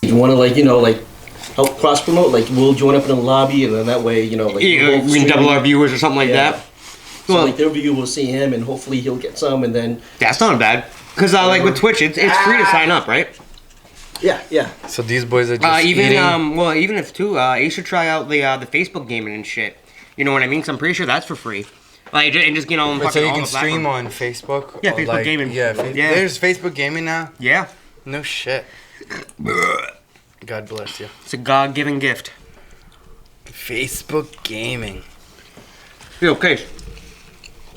You want to help cross promote? Like we'll join up in the lobby, and then that way, Yeah, we can double our viewers or something like that. So well, their viewer will see him, and hopefully he'll get some, and then that's not bad. Because like with Twitch, it's free to sign up, right? Yeah. So these boys are just even eating. even if too, you should try out the Facebook gaming and shit. You know what I mean? 'Cause I'm pretty sure that's for free. Like and just Wait, so you can stream on Facebook. Yeah, Facebook gaming. Yeah, there's Facebook gaming now. Yeah. No shit. God bless you. It's a God-given gift. Facebook gaming. Yeah, okay.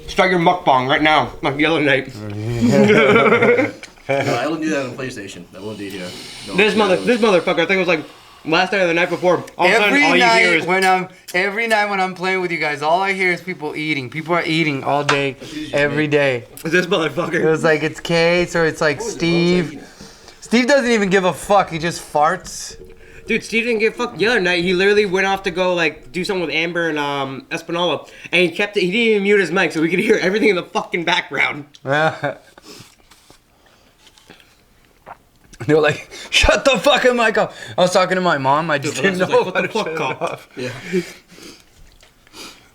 Start your mukbang right now, like Yellow Knight. No, I don't do that on PlayStation. I won't do it here. No, this motherfucker, I think it was like last night or the night before. All of a sudden, all you hear is every night when I'm playing with you guys, all I hear is people eating. People are eating all day, every day. This motherfucker. It was like it's Case or it's like Steve. Steve doesn't even give a fuck. He just farts. Dude, Steve didn't give a fuck the other night. He literally went off to go like do something with Amber and Espinola, and he didn't even mute his mic so we could hear everything in the fucking background. They were like, shut the fucking mic off. I was talking to my mom. I just didn't know what the fuck off. Yeah.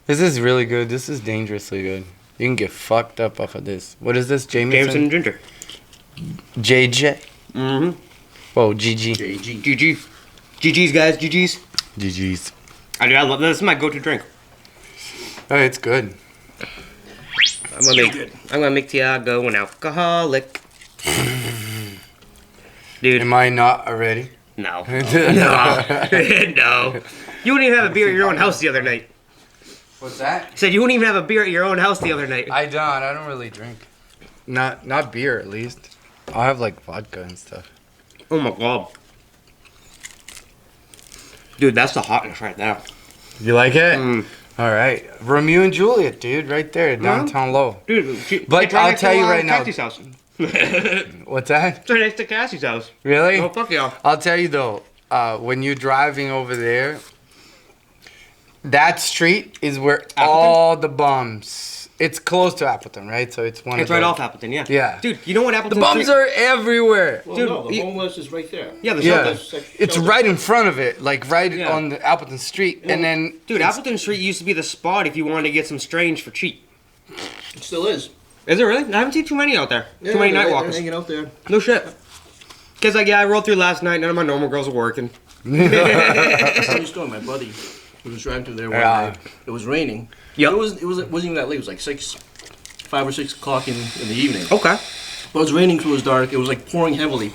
This is really good. This is dangerously good. You can get fucked up off of this. What is this? Jameson and Ginger. JJ. Mm-hmm. Whoa, GG. GG. GG's, guys. GG's. GG's. I love this. This is my go-to drink. Oh, it's good. I'm gonna make Tiago an alcoholic. Dude. Am I not already? No. No. No. You wouldn't even have a beer at your own house the other night. What's that? I said you wouldn't even have a beer at your own house the other night. I don't really drink. Not beer, at least. I'll have like vodka and stuff. Oh my god. Dude, that's the hotness right there. You like it? Mm. All right. Romeo and Juliet, dude, right there, downtown low. Dude, But I'll tell you right now. Cassie's house. What's that? It's right next to Cassie's house. Really? Oh, fuck yeah. I'll tell you though, when you're driving over there, that street is where all the bums. It's close to Appleton, right? So it's one. It's right off Appleton, yeah. Yeah. Dude, you know what Appleton? The bums are everywhere. Well, Dude, no, the homeless is right there. Yeah, the Yeah, shelter. it's right in front of it, like right Yeah. on the Appleton Street, and then. Dude, Appleton Street used to be the spot if you wanted to get some strange for cheap. It still is. Is it really? I haven't seen too many out there. Yeah, too many night they're walkers. hanging out there. No shit. Cause like I rolled through last night. None of my normal girls were working. Funny story. My buddy was driving through there one day. It was raining. Yep. It wasn't even that late. It was like 5 or 6 o'clock in the evening. Okay. But it was raining, so it was dark. It was like pouring heavily,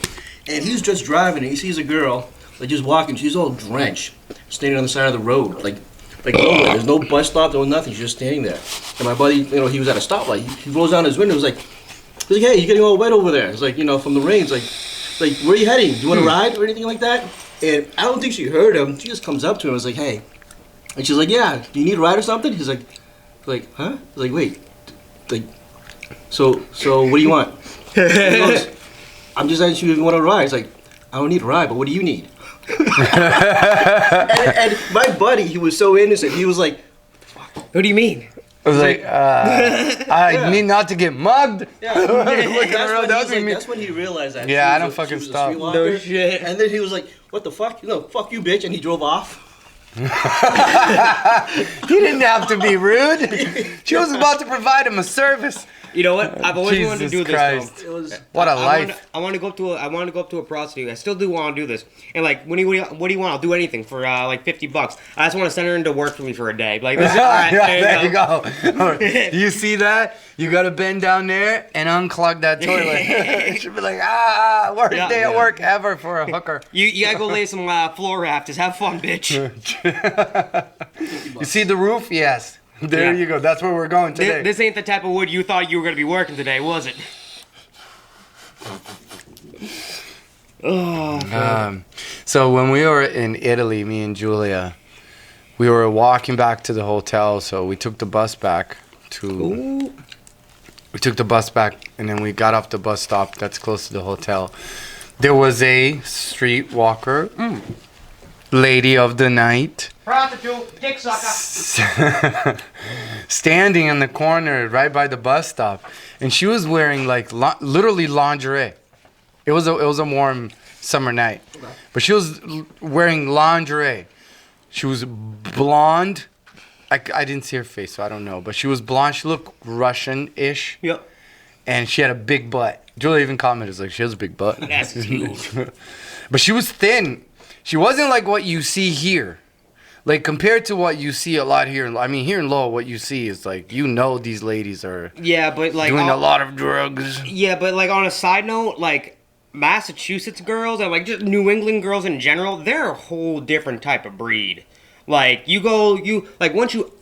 and he was just driving, and he sees a girl like just walking. She's all drenched, standing on the side of the road, like nowhere. There's no bus stop, no nothing. She's just standing there. And my buddy, he was at a stoplight. He rolls down his window. He's like, hey, you're getting all wet over there. It's like, from the rain. It's like, where are you heading? Do you want to ride or anything like that? And I don't think she heard him. She just comes up to him and was like, hey. And she's like, yeah, do you need a ride or something? He's like, huh? He's like, wait, so what do you want? He goes, I'm just asking you if you want to ride. It's like, I don't need a ride, but what do you need? and my buddy, he was so innocent. He was like, What do you mean? I was like, I need not to get mugged. yeah. Looking around, That's when he realized that. Yeah, she I don't was fucking she was a stop. streetwalker. No shit. And then he was like, what the fuck? Fuck you, bitch. And he drove off. He didn't have to be rude. She was about to provide him a service. You know what? I've always wanted to do Jesus Christ. this. It was. What a life. I want to go up to a prostitute. I still do want to do this. And like, what do you want? I'll do anything for like $50. I just want to send her into work for me for a day. Like, this is, all right, Yeah, there you go. You see that? You gotta bend down there and unclog that toilet. She'll be like, worst Yeah, day at yeah. work ever for a hooker. You gotta go lay some floor rafters. Have fun, bitch. You see the roof? Yes. There Yeah. you go. That's where we're going today. This ain't the type of wood you thought you were gonna be working today, was it? So when we were in Italy, me and Julia, we were walking back to the hotel. So we took the bus back to. We took the bus back, and then we got off the bus stop that's close to the hotel. There was a streetwalker, lady of the night, Prostitute, dick sucker. standing in the corner right by the bus stop, and she was wearing like literally lingerie. It was a warm summer night. But she was wearing lingerie. She was blonde. I didn't see her face, so I don't know. But she was blonde. She looked Russian-ish. Yep. And she had a big butt. Julia even commented, like, she has a big butt. That's cute. But she was thin. She wasn't like what you see here. Like, compared to what you see a lot here. I mean, here in Lowell, what you see is, like, these ladies are Yeah, but like doing a lot of drugs. Yeah, but like on a side note, like Massachusetts girls and like just New England girls in general, they're a whole different type of breed. Like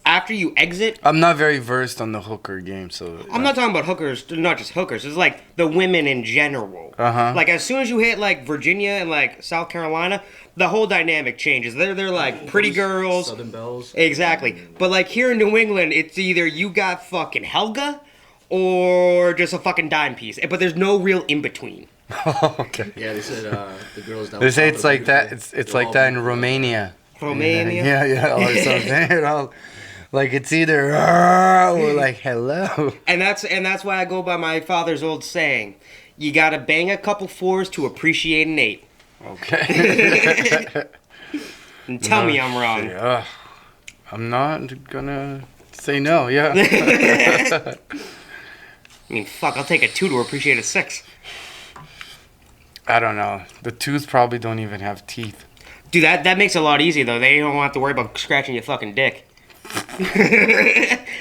after you exit, I'm not very versed on the hooker game, so... I'm not talking about hookers, not just hookers. It's like the women in general. Uh-huh. Like as soon as you hit like Virginia and like South Carolina, the whole dynamic changes. They're like pretty girls. Southern Belles. Exactly. But like here in New England, it's either you got fucking Helga or just a fucking dime piece. But there's no real in between. Okay. Yeah, they said the girls that They were say it's like popular, that. It's they're like all that in beautiful. Romania. Romania. Yeah, or something. Like it's either or like hello. And that's why I go by my father's old saying: you gotta bang a couple fours to appreciate an eight. Okay. And tell me I'm wrong. Yeah. I'm not gonna say no. Yeah. I mean, fuck, I'll take a 2 to appreciate a 6. I don't know. The twos probably don't even have teeth. Dude, that makes it a lot easier, though. They don't have to worry about scratching your fucking dick.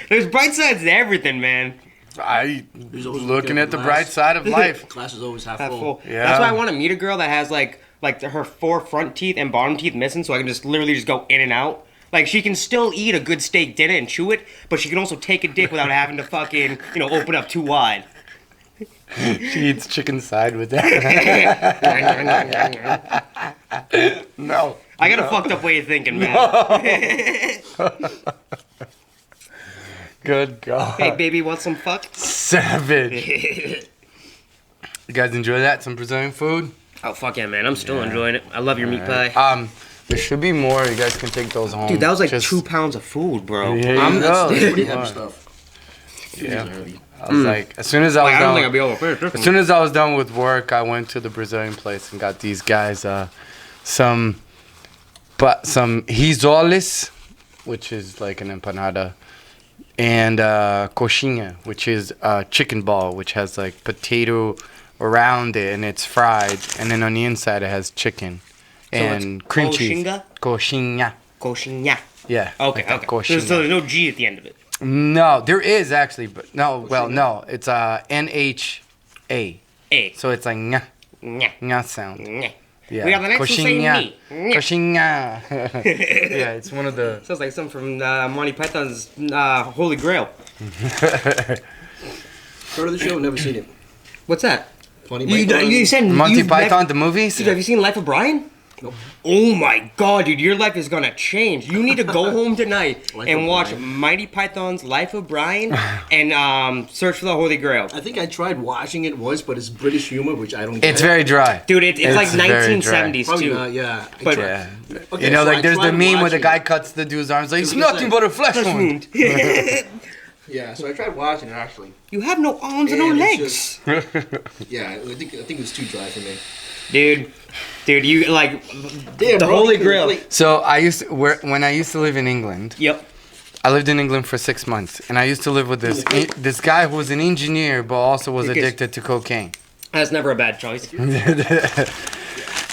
There's bright sides to everything, man. There's always Looking a at the glass. bright side of life. Class is always half Half full. full. Yeah. That's why I want to meet a girl that has, like her 4 front teeth and bottom teeth missing, so I can just literally just go in and out. Like, she can still eat a good steak dinner and chew it, but she can also take a dick without having to fucking, open up too wide. She eats chicken side with that. No. I got a fucked up way of thinking, man. Good God. Hey, baby, want some fuck? Savage. You guys enjoy that? Some Brazilian food? Oh, fuck yeah, man. I'm still enjoying it. I love your meat pie. There should be more. You guys can take those home. Dude, that was like Just- 2 pounds of food, bro. Yeah, you I'm go. That's pretty Come heavy on. stuff. Yeah. Heavy. I was like, as soon as I was I don't think done, I'll be able to finish as soon as I was done with work, I went to the Brazilian place and got these guys some risoles, which is like an empanada, and coxinha, which is a chicken ball, which has like potato around it and it's fried, and then on the inside it has chicken and it's cream cheese. coxinha? Coxinha. Coxinha. Yeah. Okay, like a okay. coxinha. So there's no G at the end of it. No, there is actually, but no. Well, no, it's NHA. A. So it's like nya, Nyeh. nya sound. Nyeh. Yeah. We are the next to say Coxinha. me. Nyeh. Coxinha. Yeah, it's one of the. Sounds like something from Monty Python's Holy Grail. Heard of the show? Never seen it. What's that? Funny You said Monty you've Python, never- the movies? Dude, have you seen Life of Brian? Nope. Oh my god, dude, your life is gonna change. You need to go home tonight Life and of watch Brian. Mighty Python's Life of Brian and search for the Holy Grail. I think I tried watching it once, but it's British humor, which I don't get. It's very dry. Dude, it's like very dry. 1970s Probably too. not, yeah. I But- tried. Yeah. Okay, You know, so like I there's the tried meme where the watching guy it. cuts the dude's arms like, it's That's what nothing I'm but a flesh Flesh wound. wound. Yeah, so I tried watching it actually. You have no arms and no And legs. it's Yeah, I think it was too dry for me. Dude, you like Damn, the bro, Holy you can Grail. really- So when I used to live in England, Yep. I lived in England for 6 months, and I used to live with this guy who was an engineer, but also was Because- addicted to cocaine. That's never a bad choice.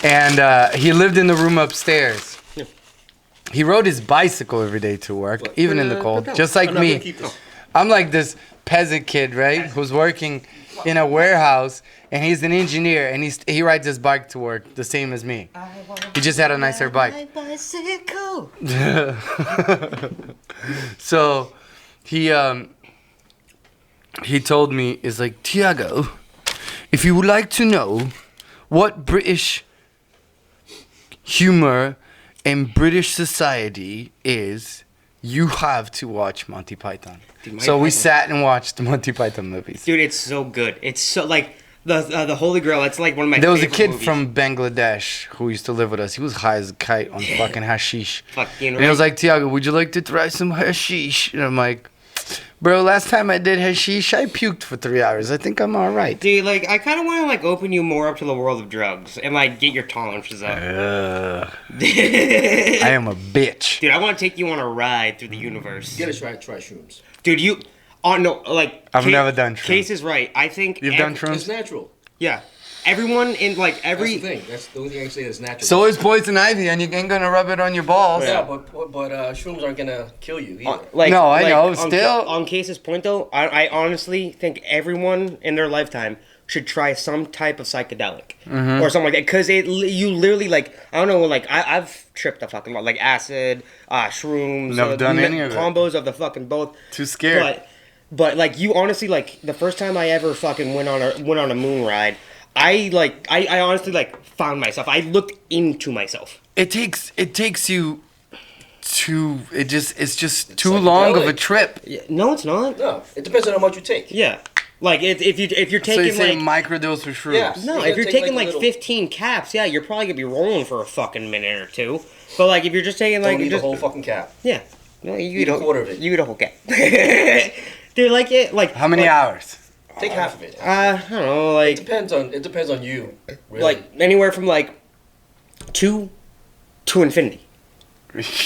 And he lived in the room upstairs. Yeah. He rode his bicycle every day to work, even in the cold, just like I'm not gonna me. keep this. I'm like this peasant kid, right, who's working in a warehouse, and he's an engineer, and he rides his bike to work the same as me. He just had a nicer bike. Bicycle. So he told me, is like, Tiago, if you would like to know what British humor and British society is, you have to watch Monty Python. Dude, Monty So we Python. sat and watched the Monty Python movies. Dude, it's so good. It's so like the Holy Grail. It's like one of my. There was a favorite kid movies. from Bangladesh who used to live with us. He was high as a kite on fucking hashish. Fucking And he was right. like, Tiago, would you like to try some hashish? And I'm like, Bro, last time I did hashish, I puked for 3 hours. I think I'm all right. Dude, like, I kind of want to, like, open you more up to the world of drugs and, like, get your tolerances up. I am a bitch. Dude, I want to take you on a ride through the universe. You gotta try shrooms. Dude, you... Oh, no, like... I've never done shrooms. Case is right. I think... You've done It's shrooms? natural. Yeah. Everyone in, like, That's every... the thing. That's the only thing I can say that's natural. So is poison ivy, and you ain't gonna rub it on your balls. yeah, but shrooms aren't gonna kill you either. Like, No, I know, on still- on Case's point, though, I honestly think everyone in their lifetime should try some type of psychedelic. Mm-hmm. Or something like that. Because you literally, like, I don't know, like, I've tripped a fucking lot. Like, acid, shrooms. Never done any of it. Combos of the fucking both. Too scared. But like, you honestly, like, the first time I ever fucking went on a moon ride, I honestly, like, found myself. I looked into myself. It takes you to it's just too long of a psychedelic. trip. Yeah, no, it's not. No, it depends on how much you take. Yeah. Like, if you're So you taking, say like... microdose for shrooms. Yeah. No, You if you're gotta take, taking, like, like, a little- 15 caps, yeah, you're probably gonna be rolling for a fucking minute or two. But, like, if you're just taking, like... Don't eat just, the whole fucking cap. yeah. No, you Eat a quarter of it. You eat a whole cap. Dude, like, it... Like, How many like, hours? Take half of it. I don't know, like... It depends on you. Really. Like, anywhere from, like, 2 to infinity.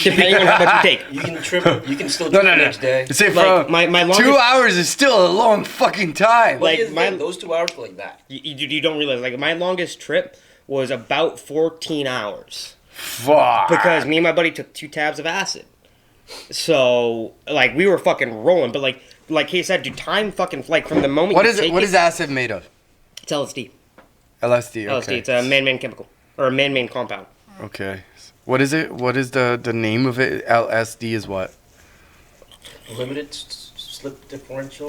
Depending on how much you take. you can trip. You can still No, trip no, the no. next day. Say Like, from my longest... 2 hours is still a long fucking time. But like, here's the my- thing, those 2 hours go like that. You don't realize, like, my longest trip was about 14 hours. Fuck. Because me and my buddy took 2 tabs of acid. So, like, we were fucking rolling. But, like he said, dude, time fucking, like, from the moment What you is it? take What is acid made of? It's LSD. LSD. LSD, Okay. it's a man-made chemical. Or a man-made compound. Okay. What is it? What is the name of it? LSD is what? Limited slip differential.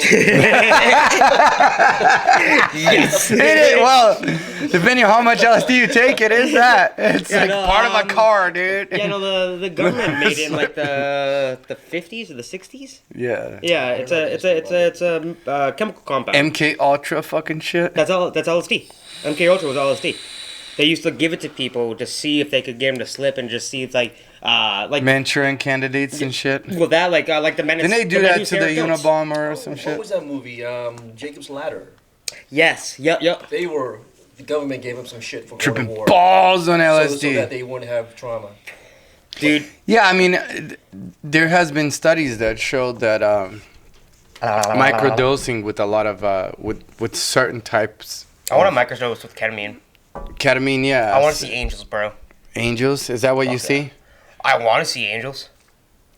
Yes. It is. Well, depending on how much LSD you take, it is that. It's Yeah, like no, part of a car, dude. Yeah, no, the government made it in, like, the 50s or the 60s? Yeah. Yeah, it's a chemical compound. MK Ultra fucking shit. That's LSD. MK Ultra was LSD. They used to give it to people to see if they could get them to slip and just see if, like Manchurian candidates and shit. well, that, like the men. Didn't they do that to the Unabomber or some What shit? was that movie? Jacob's Ladder. Yes. Yep. The government gave them some shit for going Tripping to war. balls on So LSD. that they wouldn't have trauma. Dude. Yeah, I mean, there has been studies that showed that microdosing with a lot of with certain types. I want a microdose with ketamine. Ketamine, yeah. I want to see angels, bro. Angels. Is that what you Okay. see? I want to see angels.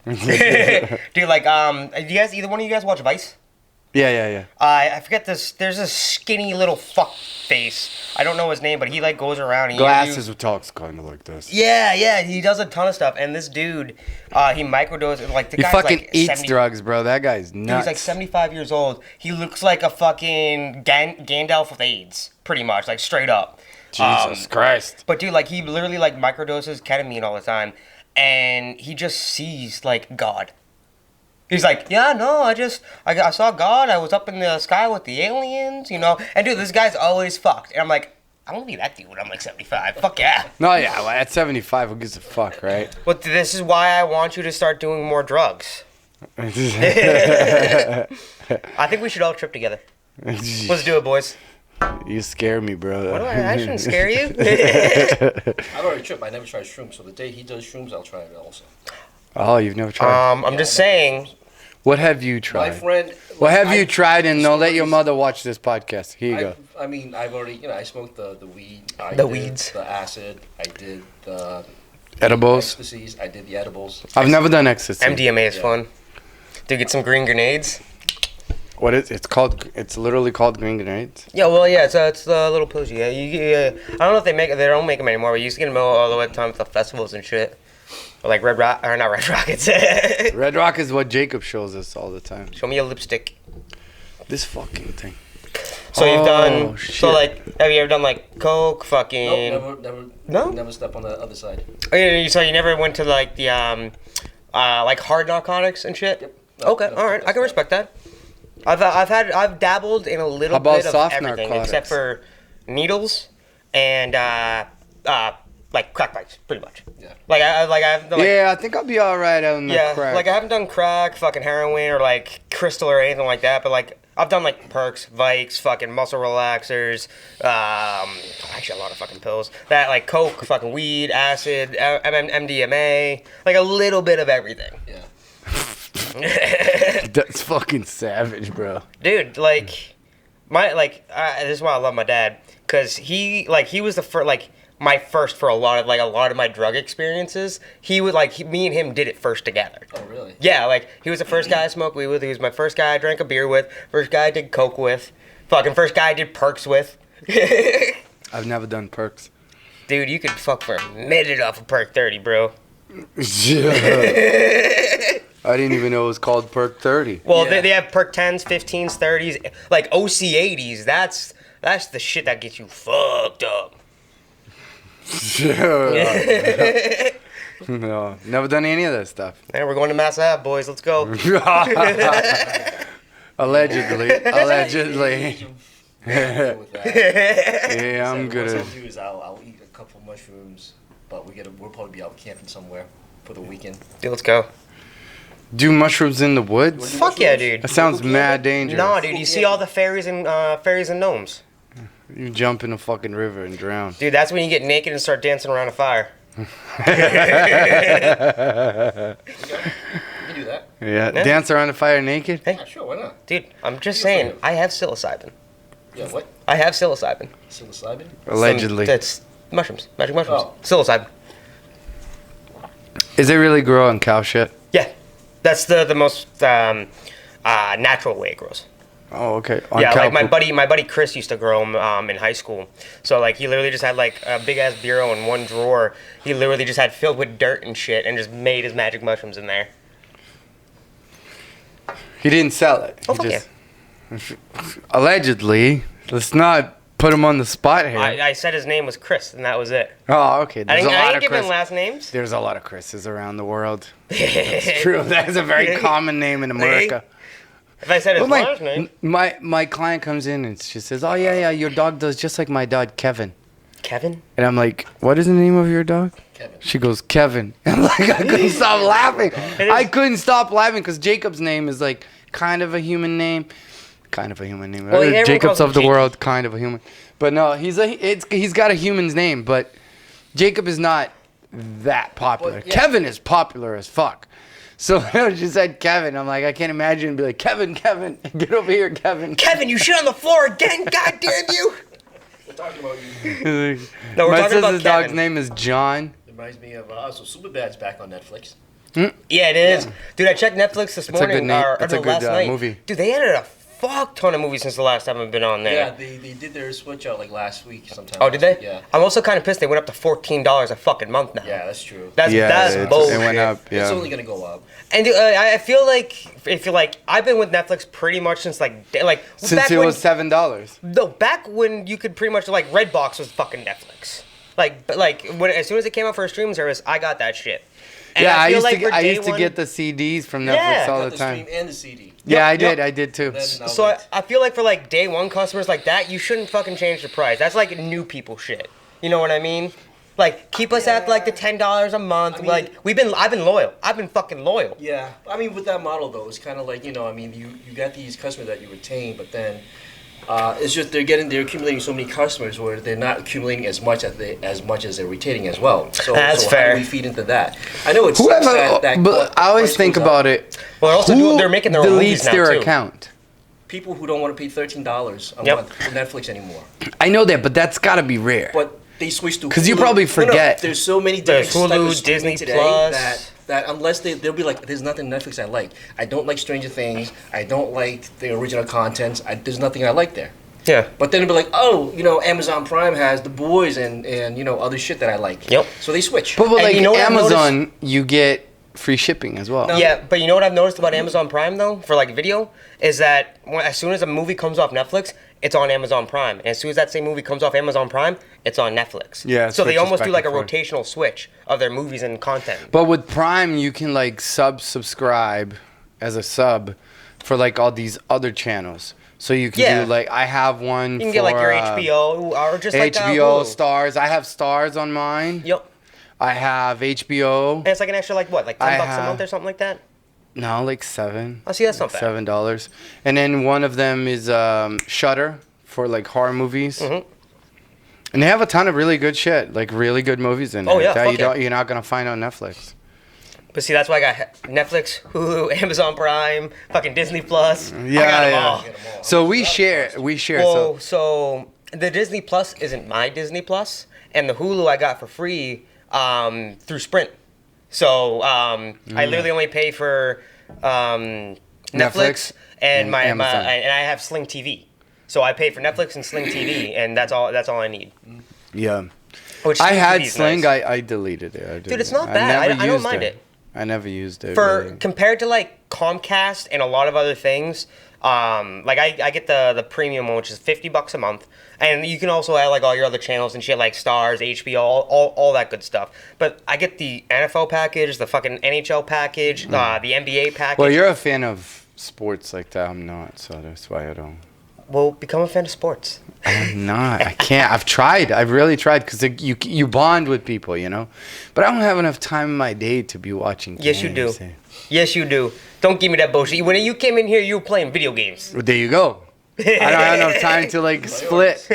Dude, like, do you guys, either one of you guys watch Vice? Yeah. I forget this. There's a skinny little fuck face. I don't know his name, but he, like, goes around. And Glasses who talks kind of like this. Yeah, he does a ton of stuff. And this dude, he microdoses, like, the He guy's fucking like eats 70 drugs, bro. That guy's Dude, nuts. he's like 75 years old. He looks like a fucking Gandalf with AIDS, pretty much, like, straight up. Jesus Christ. But dude, like, he literally, like, microdoses ketamine all the time, and he just sees, like, God. He's like, yeah, no, I saw God. I was up in the sky with the aliens, you know. And dude, this guy's always fucked. And I'm like, I want to be that dude when I'm like 75. Fuck yeah. No, yeah. Well, at 75, who gives a fuck, right? But this is why I want you to start doing more drugs. I think we should all trip together. Let's do it, boys. You scare me, bro. What do I shouldn't scare you. I've already tripped. I never tried shrooms. So the day he does shrooms, I'll try it also. Oh, you've never tried. I'm just saying. What have you My tried? friend. What have I- you tried? And don't let your stories- mother watch this podcast. Here you go. I mean, I've already, I smoked the weed. I The did weeds. The acid. I did the Edibles. ecstasies. I did the edibles. I've never done ecstasy. MDMA is Yeah. fun. Dude, get some green grenades. What is it's called? It's literally called green grenades. Yeah, well, yeah, it's the little pills. Yeah, I don't know if they don't make them anymore. But you used to get them all the way to time at the festivals and shit. Or like Red Rock, or not Red Rockets. Red Rock is what Jacob shows us all the time. Show me your lipstick. This fucking thing. So you've done. Oh, So shit. like, have you ever done like coke, fucking? Nope, No? never step on the other side. Oh, yeah, so you never went to like the like hard narcotics and shit. Yep. Okay, all right, I can respect that. I've dabbled in a little How about bit of soft everything narcotics? except for needles and like crack pipes, pretty much. Yeah. I've done, like, Yeah, I think I'll be all right on the yeah, crack. like I haven't done crack, fucking heroin, or like crystal or anything like that, but like I've done like perks, Vikes, fucking muscle relaxers, actually a lot of fucking pills. That like coke, fucking weed, acid, MDMA, like a little bit of everything. Yeah. That's fucking savage, bro. Dude, like this is why I love my dad, cause he was the first, like my first for a lot of my drug experiences. He would me and him did it first together. Oh, really? Yeah, like he was the first guy I smoked weed with. He was my first guy I drank a beer with. First guy I did coke with. Fucking first guy I did perks with. I've never done perks. Dude, you could fuck for a minute off a perk 30, bro. I didn't even know it was called Perk 30. Well, Yeah. they have perk 10s, 15s, 30s, like OC 80s. That's the shit that gets you fucked up. No, never done any of that stuff. Man, we're going to Mass Ave, boys. Let's go. Allegedly. With that. Yeah, I'm So good what at I'll do is I'll eat a couple of mushrooms, but we'll probably be out camping somewhere for the weekend. Dude, let's go. Do mushrooms in the woods? Fuck yeah, dude. That sounds mad dangerous. Nah, dude, you see all the fairies and gnomes. You jump in a fucking river and drown. Dude, that's when you get naked and start dancing around a fire. We can do that. Yeah, dance around a fire naked? Hey. Yeah, sure, why not? Dude, I'm just saying, I have psilocybin. Yeah, what? I have psilocybin. Psilocybin? Allegedly. That's mushrooms. Magic mushrooms. Oh. Psilocybin. Is it really grow on cow shit? Yeah. That's the most natural way it grows. Oh, okay. On Yeah, cow like my poop. buddy Chris used to grow them in high school. So like he literally just had like a big ass bureau in one drawer. He literally just had filled with dirt and shit and just made his magic mushrooms in there. He didn't sell it. Oh, He fuck just- Allegedly. Let's not put him on the spot here. I said his name was Chris and that was it. Oh, okay. I There's didn't, a I lot didn't of give him Chris. last names. There's a lot of Chris's around the world. It's true. That is a very common name in America. If I said his Well, last name. my client comes in and she says, "Oh yeah, your dog does just like my dog Kevin." Kevin? And I'm like, "What is the name of your dog?" Kevin. She goes, "Kevin." And like I couldn't stop laughing. I couldn't stop laughing because Jacob's name is like kind of a human name. Kind of a human name. Well, everyone Jacob's calls him of the Jakey. world, kind of a human. But no, he's got a human's name, but Jacob is not that popular. But, yeah. Kevin is popular as fuck. So she said Kevin. I'm like, I can't imagine be like, Kevin, get over here, Kevin. Kevin, you shit on the floor again, god damn you! We're talking about you. No, we're My talking about sister's dog's Kevin. name is John. It reminds me of so Superbad's back on Netflix. Yeah, it is. Dude, I checked Netflix this a morning. good name. Or It's a no, good, last night. movie. Dude, they added a fuck ton of movies since the last time I've been on there. Yeah, they did their switch out like last week sometime. Oh, did they? Yeah. I'm also kind of pissed they went up to $14 a fucking month now. Yeah, that's true. That's it bullshit. went up. It's Yeah. only gonna go up. And I feel like I've been with Netflix pretty much since like Since back it when, was $7. no, back when you could pretty much like Redbox was fucking Netflix. When as soon as it came out for a streaming service, I got that shit. And Yeah, I feel used like to for I day used to one- get the CDs from Netflix Yeah. all Got the the time. stream and the CD. Yeah, Yep. I did too. Then So I feel like for like day one customers like that, you shouldn't fucking change the price. That's like new people shit. You know what I mean? Like keep us at like the $10 a month. I mean- I've been loyal. I've been fucking loyal. Yeah, I mean with that model though, it's kind of like you got these customers that you retain, but then it's just they're accumulating so many customers where they're not accumulating as much as they're retaining as well. So That's so fair. How do we feed into that? I know it's Whoever, but I always think about it. Well, also Who they're making their own movies deletes now their too. account? People who don't want to pay $13 a Yep. month for Netflix anymore, I know that, but that's got to be rare. but they switch to 'Cause you Hulu. probably No, forget. there's so many There's different types of Hulu, streaming Disney today Plus. that unless they'll be like, there's nothing Netflix I like. I don't like Stranger Things. I don't like the original content. There's nothing I like there. Yeah. But then it'll be like, oh, Amazon Prime has The Boys and other shit that I like. Yep. So they switch. But And like you know what I've Amazon, you get free shipping as well. No. Yeah, but you know what I've noticed about Amazon Prime though, for like video, is that as soon as a movie comes off Netflix, it's on Amazon Prime, and as soon as that same movie comes off Amazon Prime, it's on Netflix. Yeah, it So they switches almost back do like a and forth. rotational switch of their movies and content. But with Prime, you can like subscribe as a sub for like all these other channels. So you can Yeah. do like I have one. You can get like your for, HBO or just like HBO Hulu. Stars. I have Stars on mine. Yep. I have HBO. And it's like an extra like what, like $10 a have- month or something like that. No, like $7. Oh, see, that's not bad. $7. And then one of them is Shudder for like horror movies. Mhm. And they have a ton of really good shit, like really good movies in there. Oh, yeah, that fuck yeah. you're not gonna find on Netflix. But see, that's why I got Netflix, Hulu, Amazon Prime, fucking Disney Plus. I Yeah, got 'em yeah. all. So we share. Well, so the Disney Plus isn't my Disney Plus, and the Hulu I got for free through Sprint. So I literally only pay for Netflix Netflix and and my Amazon. and I have Sling TV. So I pay for Netflix and Sling TV, and that's all I need. Yeah. Which I Sling had TV is Sling. nice. I deleted it. Dude, it's not bad. I don't used mind it. I never used it. For really. compared to like Comcast and a lot of other things, like I get the premium one, which is $50 a month, and you can also add like all your other channels and shit like Stars, HBO, all that good stuff. But I get the NFL package, the fucking NHL package, the NBA package. Well, you're a fan of sports like that. I'm not, so that's why I don't. Well, become a fan of sports. I'm not. I can't. I've tried. I've really tried because you bond with people, you know. But I don't have enough time in my day to be watching. Yes, you do. games. Yes, you do. Don't give me that bullshit. When you came in here, you were playing video games. Well, there you go. I don't have enough time to like split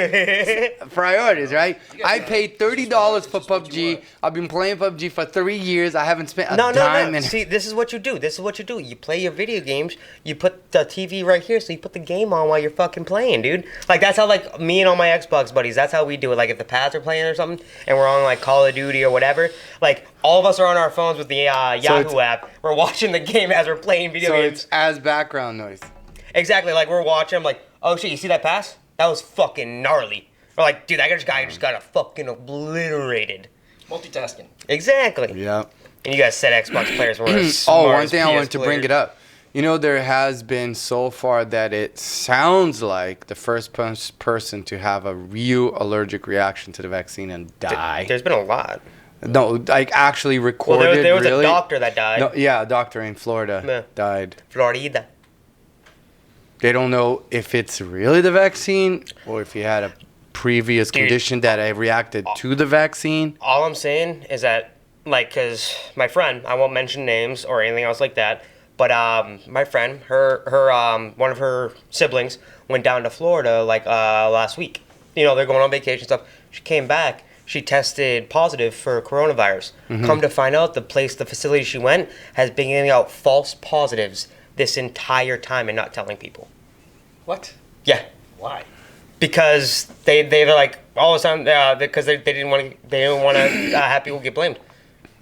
priorities, right? I paid $30 for PUBG. I've been playing PUBG for 3 years. I haven't spent a dime. No. See, this is what you do. This is what you do. You play your video games. You put the TV right here, so you put the game on while you're fucking playing, dude. Like that's how like me and all my Xbox buddies. That's how we do it. Like if the pads are playing or something, and we're on like Call of Duty or whatever. Like all of us are on our phones with the Yahoo app. We're watching the game as we're playing video So games. it's as background noise. Exactly. Like we're watching. I'm like, oh shit, you see that pass? That was fucking gnarly. Or like, dude, that guy just got fucking obliterated. Multitasking. Exactly. Yeah. And you guys said Xbox players were as Oh, smart one as thing I PS wanted to bring players. it up. You know, there has been so far that it sounds like the first person to have a real allergic reaction to the vaccine and die. There's been a lot. No, like actually Well, recorded. there was really. a doctor that died. No, yeah, a doctor in Florida Yeah. died. Florida. They don't know if it's really the vaccine or if he had a previous Dude. condition that I reacted to the vaccine. All I'm saying is that, like, because my friend, I won't mention names or anything else like that, but my friend, one of her siblings went down to Florida like last week. You know, they're going on vacation and stuff. She came back. She tested positive for coronavirus. Come to find out, the facility she went, has been giving out false positives this entire time and not telling people. What? Yeah. Why? Because they're like all the time because they didn't want to have people get blamed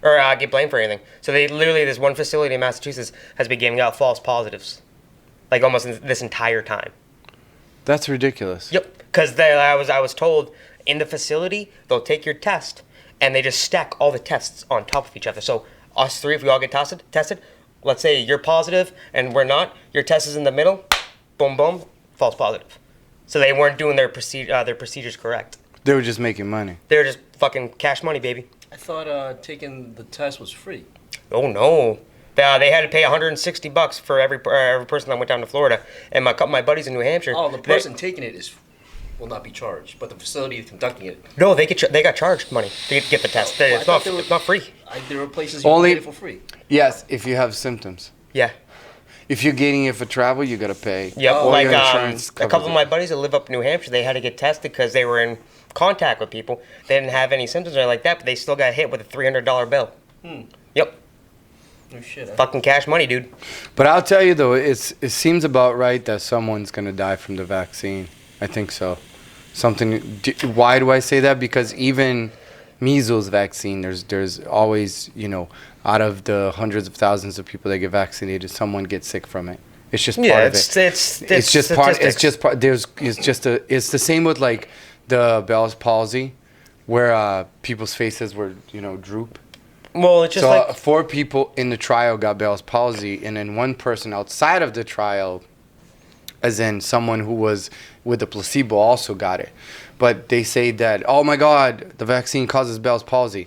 or get blamed for anything. So they literally this one facility in Massachusetts has been giving out false positives, like almost this entire time. That's ridiculous. Yep. Because I was told in the facility they'll take your test and they just stack all the tests on top of each other. So us three, if we all get tested, let's say you're positive and we're not, your test is in the middle, boom, boom, false positive. So they weren't doing their procedures correct. They were just making money. They were just fucking cash money, baby. I thought taking the test was free. Oh no. They had to pay $160 for every person that went down to Florida. And my buddies in New Hampshire. Oh, the person taking it will not be charged, but the facility conducting it. No, they got charged money to get the test. I It's thought not free. There were places you Only- could get it for free. Yes, if you have symptoms. Yeah. If you're getting it for travel, you gotta pay. Yep. Oh, like your insurance a covers couple of it. my buddies that live up in New Hampshire, they had to get tested because they were in contact with people. They didn't have any symptoms or anything like that, but they still got hit with a $300 bill. Yep. Oh shit. Fucking cash money, dude. But I'll tell you though, it seems about right that someone's gonna die from the vaccine. I think so. Why do I say that? Because even measles vaccine, there's always, you know, out of the hundreds of thousands of people that get vaccinated, someone gets sick from it. It's just part of it. It's just part. It's statistics. just part. It's the same with like the Bell's palsy, where people's faces were, you know, droop. Well, it's just So like 4 people in the trial got Bell's palsy, and then 1 person outside of the trial, as in someone who was with the placebo, also got it. But they say that, oh my God, the vaccine causes Bell's palsy.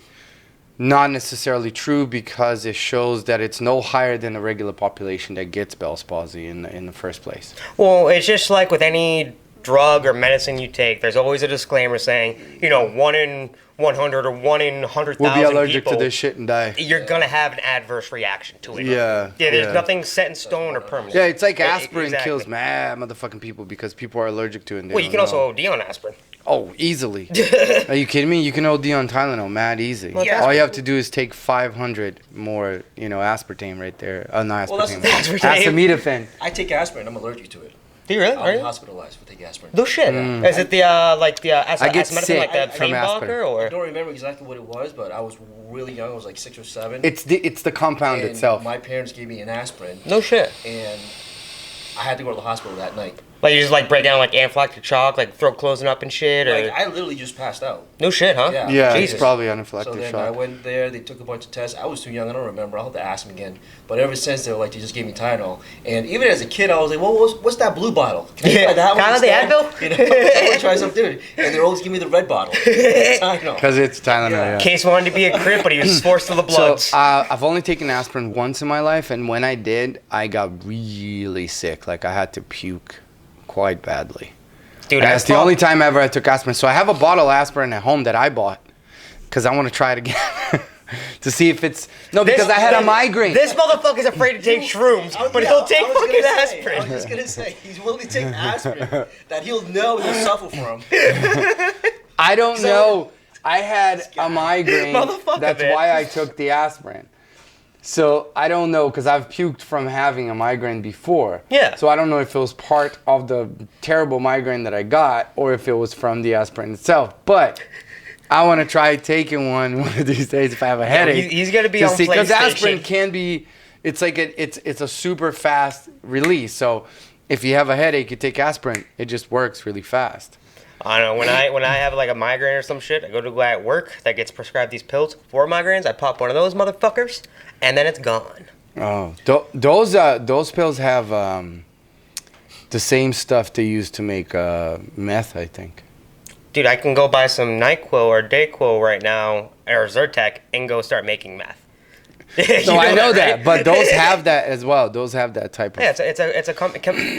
Not necessarily true, because it shows that it's no higher than the regular population that gets Bell's palsy in the first place. Well, it's just like with any drug or medicine you take, there's always a disclaimer saying, you know, one 100 or 1 in 100,000 We'll be allergic people, to this shit and die. you're gonna have an adverse reaction to it. Yeah, There's yeah. nothing set in stone or permanent. Yeah, it's like aspirin Exactly. kills mad motherfucking people because people are allergic to it. And they Well, you don't can know. also OD on aspirin. Oh, easily. Are you kidding me? You can OD on Tylenol, mad easy. Well, that's All you have to do is take 500 more, aspartame right there. Not Well, that's the aspartame. thing. Acetaminophen. I take asprin. I'm allergic to it. Do you really? I'll Are be you? hospitalized for taking aspirin. No shit. Is it the I get acetaminophen, sick like the from pain blocker, aspirin. I or? don't remember exactly what it was, but I was really young. I was like 6 or 7. It's the compound and itself. My parents gave me an aspirin, No shit. and I had to go to the hospital that night. Like you just like break down like anaphylactic shock, like throat closing up and shit, or Like I literally just passed out. no shit, huh? Yeah. Yeah, Jesus. it's probably So anaphylactic then I shock. went there. They took a bunch of tests. I was too young. I don't remember. I'll have to ask them again. But ever since they were like, they just gave me Tylenol. And even as a kid, I was like, well, what's that blue bottle? Can I try that one Kind of the instead? Advil? You know, I want to try something different. And they're always giving me the red bottle. Tylenol. Because it's Tylenol, Yeah. yeah. Case wanted to be a crip, but he was forced to the So bloods. I've only taken aspirin once in my life, and when I did, I got really sick. Like I had to puke quite badly. Dude, And that's the only time ever I took aspirin. So I have a bottle of aspirin at home that I bought because I want to try it again to see if it's because I had a migraine. This motherfucker's afraid to take shrooms, but he'll take I was fucking gonna say, aspirin. I was just gonna say he's willing to take aspirin that he'll know he'll suffer from. I don't know. I had a migraine. Motherfucker, That's man. why I took the aspirin. So I don't know because I've puked from having a migraine before. Yeah. So I don't know if it was part of the terrible migraine that I got or if it was from the aspirin itself. But I want to try taking one of these days if I have a headache. he's gonna be to on see, because PlayStation. aspirin can be. It's like it's a super fast release. So if you have a headache, you take aspirin. It just works really fast. I don't know, when I have like a migraine or some shit, I go to a guy at work that gets prescribed these pills for migraines. I pop one of those motherfuckers, and then it's gone. Oh, those pills have the same stuff they use to make meth, I think. Dude, I can go buy some NyQuil or DayQuil right now, or Zyrtec, and go start making meth. No, I know that, right? but those have that as well. Those have that type of. Yeah, it's a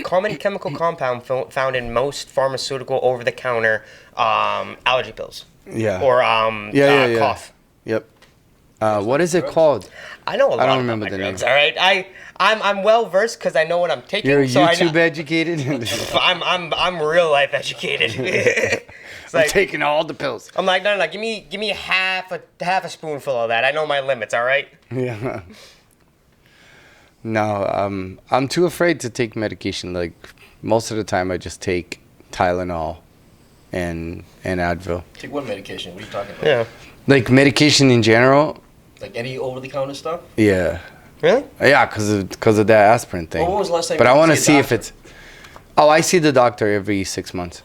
common chemical compound found in most pharmaceutical over-the-counter allergy pills. Yeah. Or yeah. cough. Yep. What is it called? I know a lot don't about remember my the drugs, name. all right? I'm well versed because I know what I'm taking. You're so YouTube educated. I'm real life educated. It's I'm like, taking all the pills. I'm like, no, give me half a spoonful of that. I know my limits, all right? Yeah. No, I'm too afraid to take medication. Like most of the time, I just take Tylenol and Advil. Take what medication? What are you talking about? Yeah. Like medication in general. Like any over-the-counter stuff? Yeah. Really? Yeah, because of that aspirin thing. Well, when was the last time But you I went want to to see a see if doctor? it's. Oh, I see the doctor every 6 months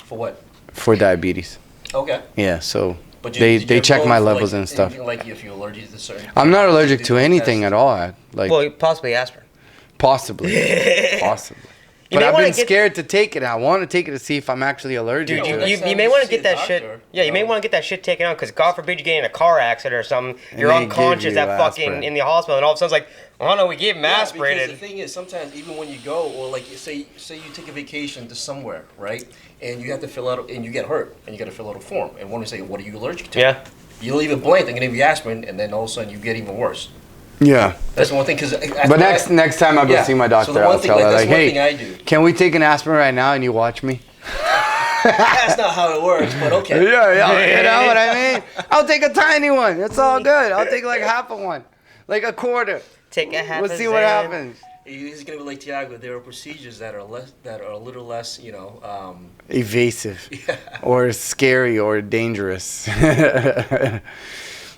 For what? for diabetes. Okay. Yeah, so But they did you check go my for, levels like, and stuff. anything, like if you're allergic to certain. I'm not allergic Did to you anything test? at all. Like Well, possibly aspirin. possibly, possibly. You But may I've wanna been get- scared to take it. I want to take it to see if I'm actually allergic Dude, to Yeah, it. you next time may you want to see get a that doctor, shit. Yeah, you may you know. want to get that shit taken out because God forbid you get in a car accident or something. You're they give unconscious you at fucking aspirin. in the hospital, and all of a sudden it's like, oh no, we gave him Yeah, aspirin. because the And, thing is, sometimes even when you go, or like say you take a vacation to somewhere, right, and you have to fill out, and you get hurt, and you got to fill out a form, and one will say, what are you allergic to? yeah. You leave it blank, they're gonna give you aspirin, and then all of a sudden you get even worse. Yeah. That's the one thing, because. But next time I go Yeah. see my So doctor, the one I'll thing, tell like, her that's like, one hey, thing I do. can we take an aspirin right now and you watch me? That's not how it works, but okay. Yeah, you know what I mean? I'll take a tiny one. It's all good. I'll take like half of one, like a quarter. Take a half. We'll a see what Xan. happens. He's gonna be like Tiago. There are procedures that are a little less, Evasive, or scary, or dangerous.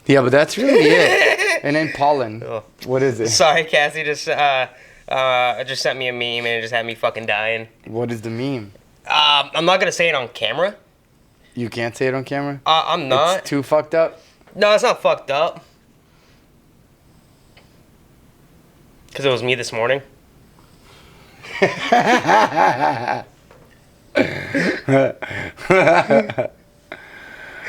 Yeah, but that's really it. And then pollen. Oh. What is it? Sorry, Cassie just sent me a meme and it just had me fucking dying. What is the meme? I'm not gonna say it on camera. You can't say it on camera? I'm not. It's too fucked up? No, it's not fucked up. Because it was me this morning.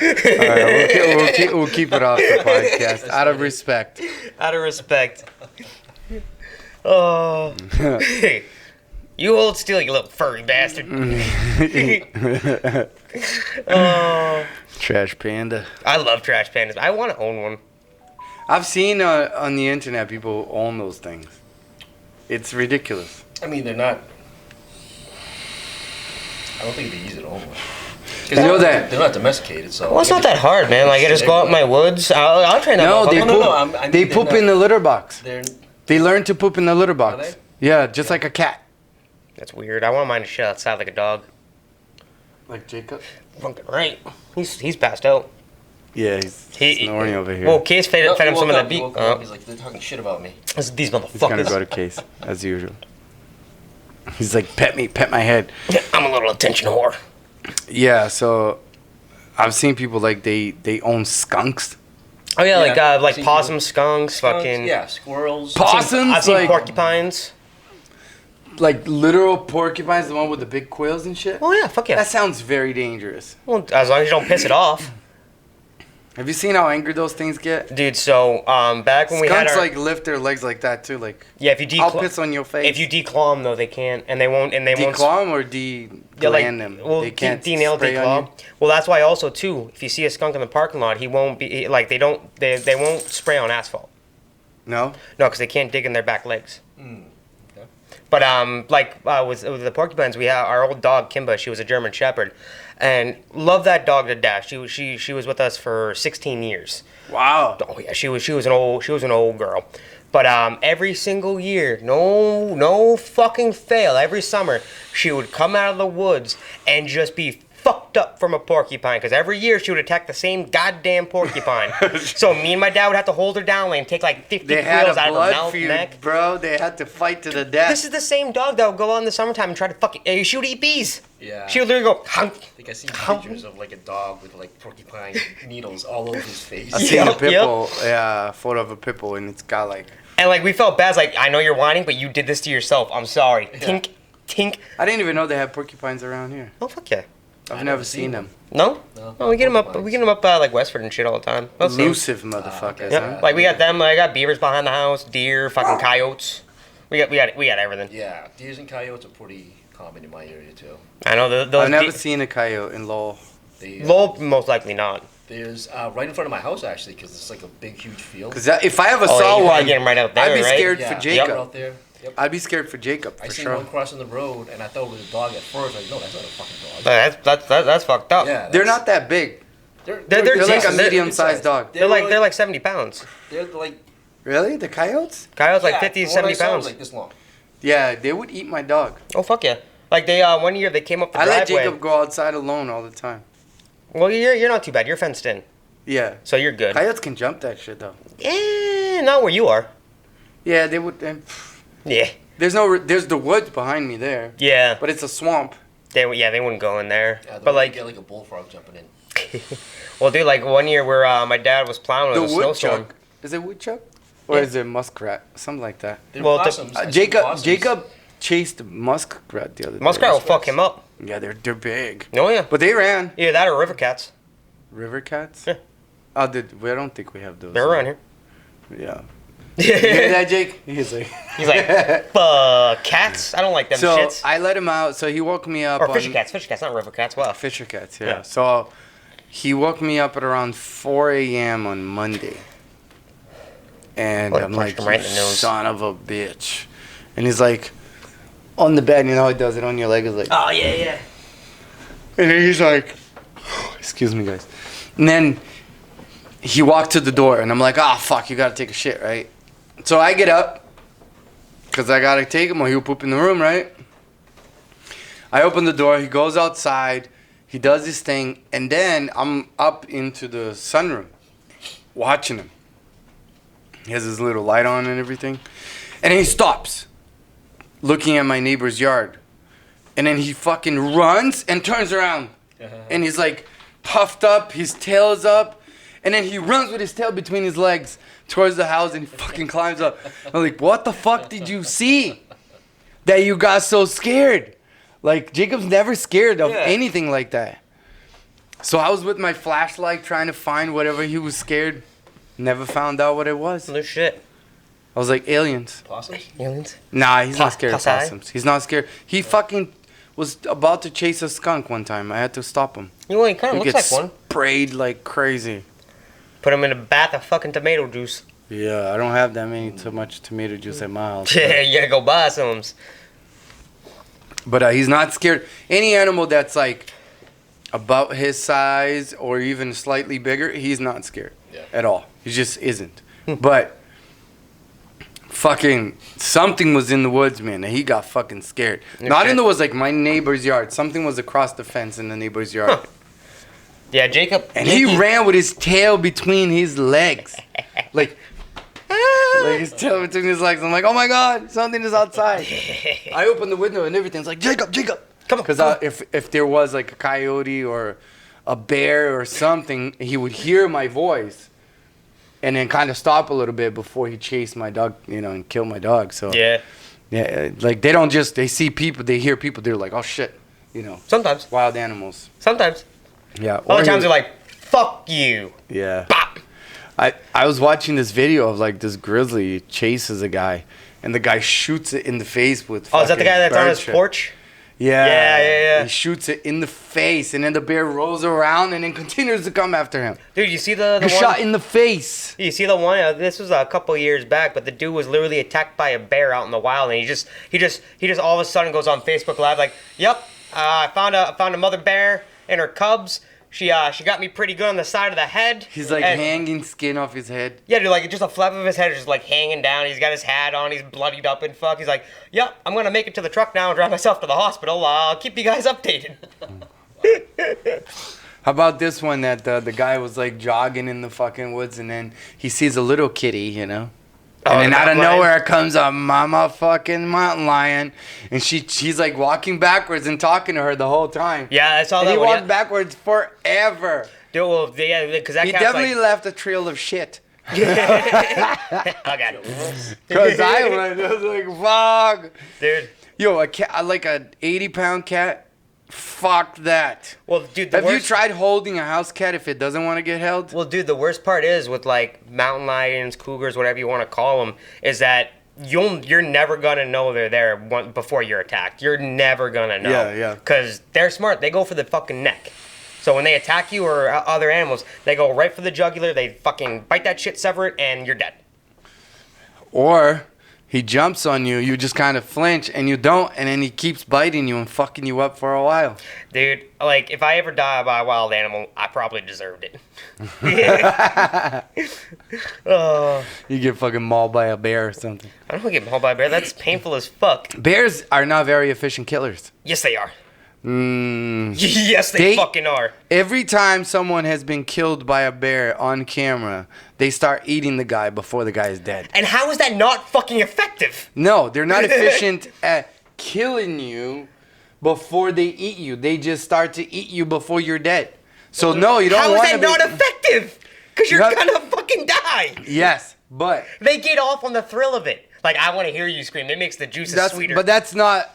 All right, we'll keep it off the podcast out of respect. Out of respect. Oh. You hold still, you little furry bastard. Oh, Trash panda. I love trash pandas. I want to own one. I've seen on the internet people own those things. It's ridiculous. I mean, they're not. I don't think they're easy to own. You know that? They're not domesticated, so. Well, it's not that hard, man. Like, I just go out in my woods. I'll train that. No, they motherfucker. poop. I mean, they they're poop not- in the litter box. They're. They learn to poop in the litter Are box. they? Yeah, just like a cat. That's weird. I want mine to shit outside like a dog. Like Jacob. Fucking right. He's passed out. Yeah, he's snoring over here. Well, Case fed him He some of woke that up, he beef. woke up, He's like, they're talking shit about me. These he's gonna motherfuckers. go to Case as usual. He's like, pet my head. I'm a little attention whore. Yeah, so I've seen people like they own skunks. Oh yeah, Yeah, like seen possums, skunks, Skunks, fucking. Yeah, squirrels. Possums, I've seen like porcupines. like literal porcupines, the one with the big quills and shit. Oh yeah, fuck yeah. That sounds very dangerous. Well, as long as you don't piss it off, Have you seen how angry those things get? dude. So back when we had Skunks our like lift their legs like that too. Like yeah, if you I'll declaw piss on your face. if you declaw them though, they can't, and they won't, and they won't. declaw them or Yeah, like, gland them. well, They can't nail spray on declaw. you. Well, that's why also too, if you see a skunk in the parking lot, he won't be like they won't spray on asphalt. No. No, because they can't dig in their back legs. Mm, okay. But with the porcupines, we had our old dog Kimba. She was a German Shepherd, and love that dog to death. She was with us for 16 years. Wow. Oh yeah, she was an old girl. But every single year, no fucking fail, every summer she would come out of the woods and just be fucked up from a porcupine. Because every year she would attack the same goddamn porcupine. So me and my dad would have to hold her down and take like 50 They had quills a out of her blood mouth, feud, neck. bro. They had to fight to the death. This is the same dog that would go out in the summertime and try to fucking she would eat bees. Yeah. She would literally go. I think I seen pictures of like a dog with like porcupine needles all over his face. I seen a Yep, pit yep. bull, yeah, a photo of a pit bull, and it's got like. And like we felt bad. It's like I know you're whining, but you did this to yourself. I'm sorry. Tink, tink. I didn't even know they had porcupines around here. Oh fuck yeah. I've I never never seen seen them. No? No, No, we get them up. porcupines. We get them up like Westford and shit all the time. I'll see 'em. Elusive motherfuckers. Yep. Huh? Like we got them. I got beavers behind the house, deer, fucking coyotes. We got everything. Yeah, deers and coyotes are pretty common in my area too. I know those. I've never seen a coyote in Lowell. They, Lowell, most likely not. There's right in front of my house actually, because it's like a big, huge field. Cause if I ever Oh, saw you gotta one, get 'em right out there, I'd be right? scared Yeah, for they're Jacob. out there. Yep. I'd be scared for Jacob I for seen sure. one crossing the road, and I thought it was a dog at first. Like, no, that's not a fucking dog. That's fucked up. Yeah, They're that's- not that big. They're They're like a decent. medium-sized dog. They're like 70 pounds. They're like Really, the coyotes? Coyotes like yeah, 50 to the one I 70 saw was pounds. like this long. Yeah, they would eat my dog. Oh fuck yeah! Like they one year they came up the I let driveway. Jacob go outside alone all the time. Well, you're not too bad. You're fenced in, Yeah, so you're good. coyotes can jump that shit though. Not where you are. Yeah, they would. Yeah. There's the woods behind me there, Yeah. but it's a swamp. They wouldn't go in there. Yeah, But like, get like a bullfrog jumping in. well, dude, like one year where my dad was plowing The with a snowstorm. woodchuck. Is it woodchuck? Or Yeah. is it muskrat? Something like that. They're Well, the- possums. I seen Jacob possums. Jacob chased muskrat the other day. Muskrat will fuck him up. Yeah, they're big. Oh yeah. But they ran. Either that or river cats. River cats? Yeah. Oh, I don't think we have those. They're around here. Yeah. You hear that, Jake? He's like. He's like, cats? I don't like them So shits. I let him out. So he woke me up. Or on fisher cats, not river cats. Wow. Fisher cats, yeah. Yeah. So he woke me up at around 4 a.m. on Monday. And Well, I'm punched like, him right you in the nose. son of a bitch. And he's like, on the bed, you know how he does it on your leg? Is like, Oh yeah, yeah. and then he's like, excuse me, guys. And then he walked to the door, and I'm like, ah, fuck, you gotta take a shit, right? So I get up, because I gotta take him, or he'll poop in the room, right? I open the door, he goes outside, he does his thing, and then I'm up into the sunroom, watching him. He has his little light on and everything. And then he stops, looking at my neighbor's yard. And then he fucking runs and turns around. And he's like puffed up, his tail is up. And then he runs with his tail between his legs towards the house and he fucking climbs up. I'm like, what the fuck did you see that you got so scared? Like, Jacob's never scared of Yeah. anything like that. So I was with my flashlight trying to find whatever he was scared. Never found out what it was. No shit. I was like, aliens. Possums? Aliens? Nah, he's not scared of Possum? possums. He's not scared. He fucking was about to chase a skunk one time. I had to stop him. You know, he kind He of looks gets like one. sprayed like crazy. Put him in a bath of fucking tomato juice. Yeah, I don't have that too much tomato juice at my house. Yeah, you gotta go buy some. But he's not scared. Any animal that's like about his size or even slightly bigger, he's not scared at all. He just isn't. But fucking something was in the woods, man, and he got fucking scared. Not in the woods, like my neighbor's yard. Something was across the fence in the neighbor's yard. Huh. Yeah, Jacob. And he ran with his tail between his legs. Like his tail between his legs. I'm like, oh my God, something is outside. I opened the window and everything's like, Jacob, come on. Because if there was like a coyote or a bear or something, he would hear my voice and then kind of stop a little bit before he chased my dog, and kill my dog. So Yeah. yeah, like they see people, they hear people, they're like, oh shit, Sometimes. wild animals. Sometimes. Yeah. Other times they're like, fuck you. Yeah. Bop. I was watching this video of like this grizzly chases a guy, and the guy shoots it in the face with. Oh, is that the guy that's on bird his shit. porch? Yeah. Yeah. He shoots it in the face, and then the bear rolls around and then continues to come after him. Dude, you see the You're one? shot in the face. You see the one? This was a couple of years back, but the dude was literally attacked by a bear out in the wild, and he just all of a sudden goes on Facebook Live like, "Yep, I found a mother bear and her cubs. She got me pretty good on the side of the head." He's like hanging skin off his head. Yeah, dude, like just a flap of his head is just like hanging down. He's got his hat on. He's bloodied up and fuck. He's like, "Yep, I'm gonna make it to the truck now and drive myself to the hospital. I'll keep you guys updated." How about this one that the guy was like jogging in the fucking woods, and then he sees a little kitty, And then out of nowhere comes a mama fucking mountain lion, and she's like walking backwards and talking to her the whole time. Yeah, I saw And that he one. walked backwards forever. Dude, well, yeah, because that He cat's definitely like, left a trail of shit. oh god, Cause I was like, fuck. dude. Yo, a cat, like a 80-pound cat. Fuck that. Well, dude, the Have you worst, tried holding a house cat if it doesn't want to get held? Well, dude, the worst part is with like mountain lions, cougars, whatever you want to call them, is that you're never gonna know they're there before you're attacked. You're never gonna know. Yeah. Because they're smart. They go for the fucking neck. So when they attack you or other animals, they go right for the jugular. They fucking bite that shit, sever it, and you're dead. Or he jumps on you, you just kind of flinch, and you don't, and then he keeps biting you and fucking you up for a while. Dude, like, if I ever die by a wild animal, I probably deserved it. Oh, You get fucking mauled by a bear or something. I don't get mauled by a bear. That's painful as fuck. Bears are not very efficient killers. Yes, they are. Mm. Yes, they fucking are. Every time someone has been killed by a bear on camera, they start eating the guy before the guy is dead. And how is that not fucking effective? No, they're not efficient at killing you before they eat you. They just start to eat you before you're dead. So no, you don't How is want to that be... not effective? Because you're You have- gonna fucking die. Yes, but They get off on the thrill of it. Like, I want to hear you scream. It makes the juices sweeter. but that's not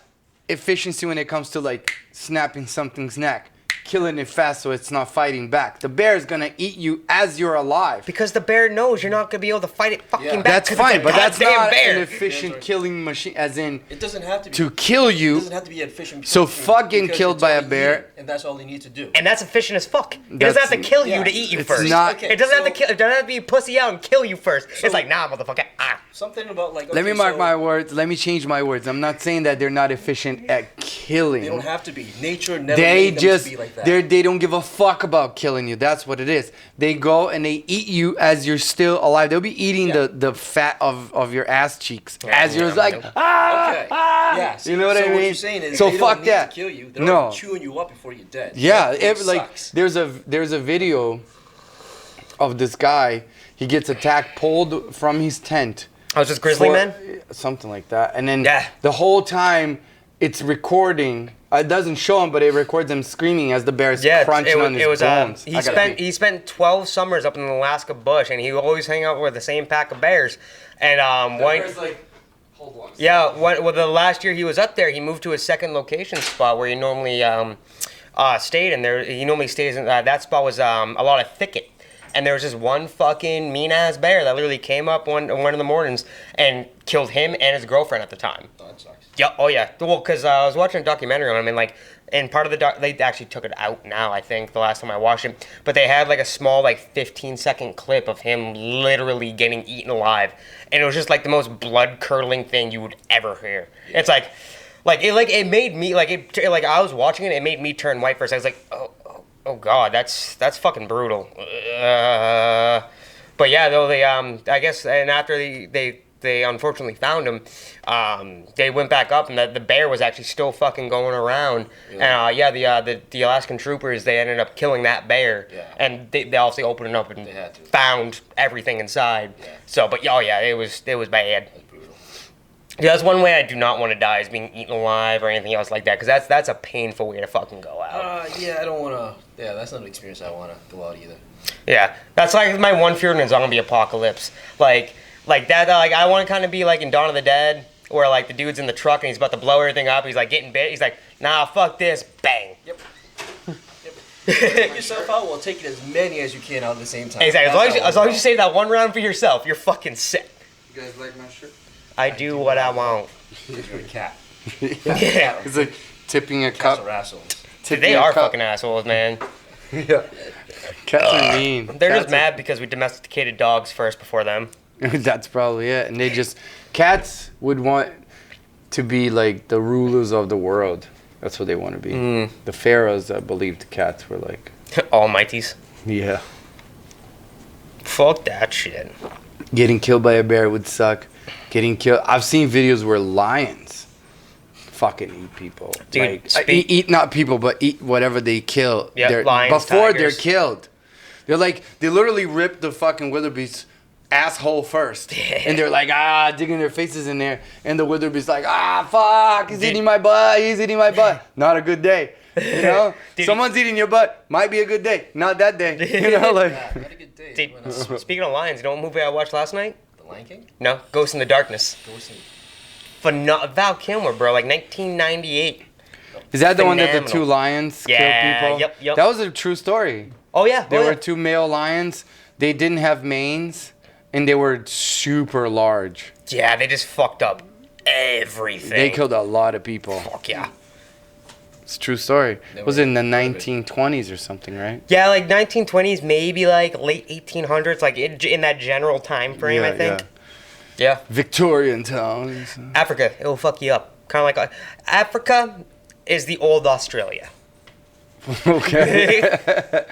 efficiency when it comes to like snapping something's neck, killing it fast so it's not fighting back. The bear is gonna eat you as you're alive. Because the bear knows you're not gonna be able to fight it fucking back. That's 'cause it's a fine, but that's goddamn not bear. an efficient killing machine, as in It doesn't have to be. to kill It you. doesn't have to be efficient. So because fucking because killed it's by a only bear. eating, and that's all they need to do. And that's efficient as fuck. It doesn't have to That's- kill you yeah, to eat you it's first. not- Okay, it doesn't have to so- kill. It doesn't have to be pussy out and kill you first. It's like, nah, motherfucker. Ah. Something about like. Let me okay, mark so my words. Let me change my words. I'm not saying that they're not efficient at killing. They don't have to be. Nature never They made them just to be like that. they don't give a fuck about killing you. That's what it is. They go and they eat you as you're still alive. They'll be eating Yeah. the fat of your ass cheeks Yeah, as you're yeah, like yeah. Okay. Yeah. You know what so I mean? What you're saying is So they fuck don't need that. to kill you. They're No. already chewing you up before you're dead. Yeah, That like sucks. there's a video of this guy. He gets attacked, pulled from his tent. I was just grizzly for- man. Something like that. And then Yeah. the whole time it's recording. It doesn't show him, but it records him screaming as the bear's Yeah, crunching on his bones. he spent 12 summers up in the Alaska bush, and he would always hang out with the same pack of bears. And hold on. yeah, well, the last year he was up there, he moved to a second location spot where he normally stayed, and there he normally stays in. That spot was a lot of thicket. and there was just one fucking mean ass bear that literally came up one of the mornings and killed him and his girlfriend at the time. Oh, that sucks. Yeah. Oh yeah. Well, because I was watching a documentary on him, and like, and part of the they actually took it out now. I think the last time I watched it, but they had like a small like 15-second clip of him literally getting eaten alive, and it was just like the most blood curdling thing you would ever hear. It's like it made me like I was watching it, it made me turn white first. I was like, oh god, that's fucking brutal. But yeah, though they I guess, and after they unfortunately found him, they went back up, and the bear was actually still fucking going around. Yeah. And the Alaskan troopers, they ended up killing that bear, Yeah. and they obviously opened it up and They had to. found everything inside. Yeah. So, but it was bad. That's brutal. Yeah, that's one way I do not want to die, is being eaten alive or anything else like that, because that's a painful way to fucking go out. Yeah, I don't want to. Yeah, that's not an experience I want to go out either. Yeah, that's like my one fear in a zombie apocalypse. Like that, like I want to kind of be like in Dawn of the Dead, where like the dude's in the truck and he's about to blow everything up. He's like getting bit. He's like, nah, fuck this, bang. Yep. Take yourself out. Well, take it as many as you can out at the same time. Exactly. As long as you save that one round for yourself, you're fucking set. You guys like my shirt? I do what I want. You're a cat. Yeah. It's like tipping a Cats cup. are assholes. Tipping They a are cup. fucking assholes, man. Yeah. Cats are mean. They're just Cats mad because we domesticated dogs first before them. That's probably it. And cats would want to be like the rulers of the world. That's what they want to be. The pharaohs that believed cats were like. Almighties. Yeah. Fuck that shit. Getting killed by a bear would suck. Getting killed. I've seen videos where lions fucking eat people. Dude, like, eat not people, but eat whatever they kill. Yeah, lions, before tigers. they're killed. They literally rip the fucking wildebeest asshole first. And they're like, digging their faces in there. And the wildebeest like, fuck, he's eating my butt. Not a good day. You know? Dude, Someone's eating your butt. Might be a good day. Not that day. You know, like. Yeah, had a good day. Dude, Went out. speaking of lions, you know what movie I watched last night? The Lion King? No, Ghost in the Darkness. Ghost in- Val Kilmer, bro, like 1998. Is that the one that the Phenomenal. two lions Yeah, killed people? yep. That was a true story. Oh yeah, There were two male lions. They didn't have manes, and they were super large. Yeah, they just fucked up everything. They killed a lot of people. Fuck yeah. It's a true story. They Was were- it in the 1920s or something, right? Yeah, like 1920s, maybe like late 1800s, like in that general time frame, I think. Yeah. Victorian times. Africa, it'll fuck you up. Kind of like Africa is the old Australia. Okay.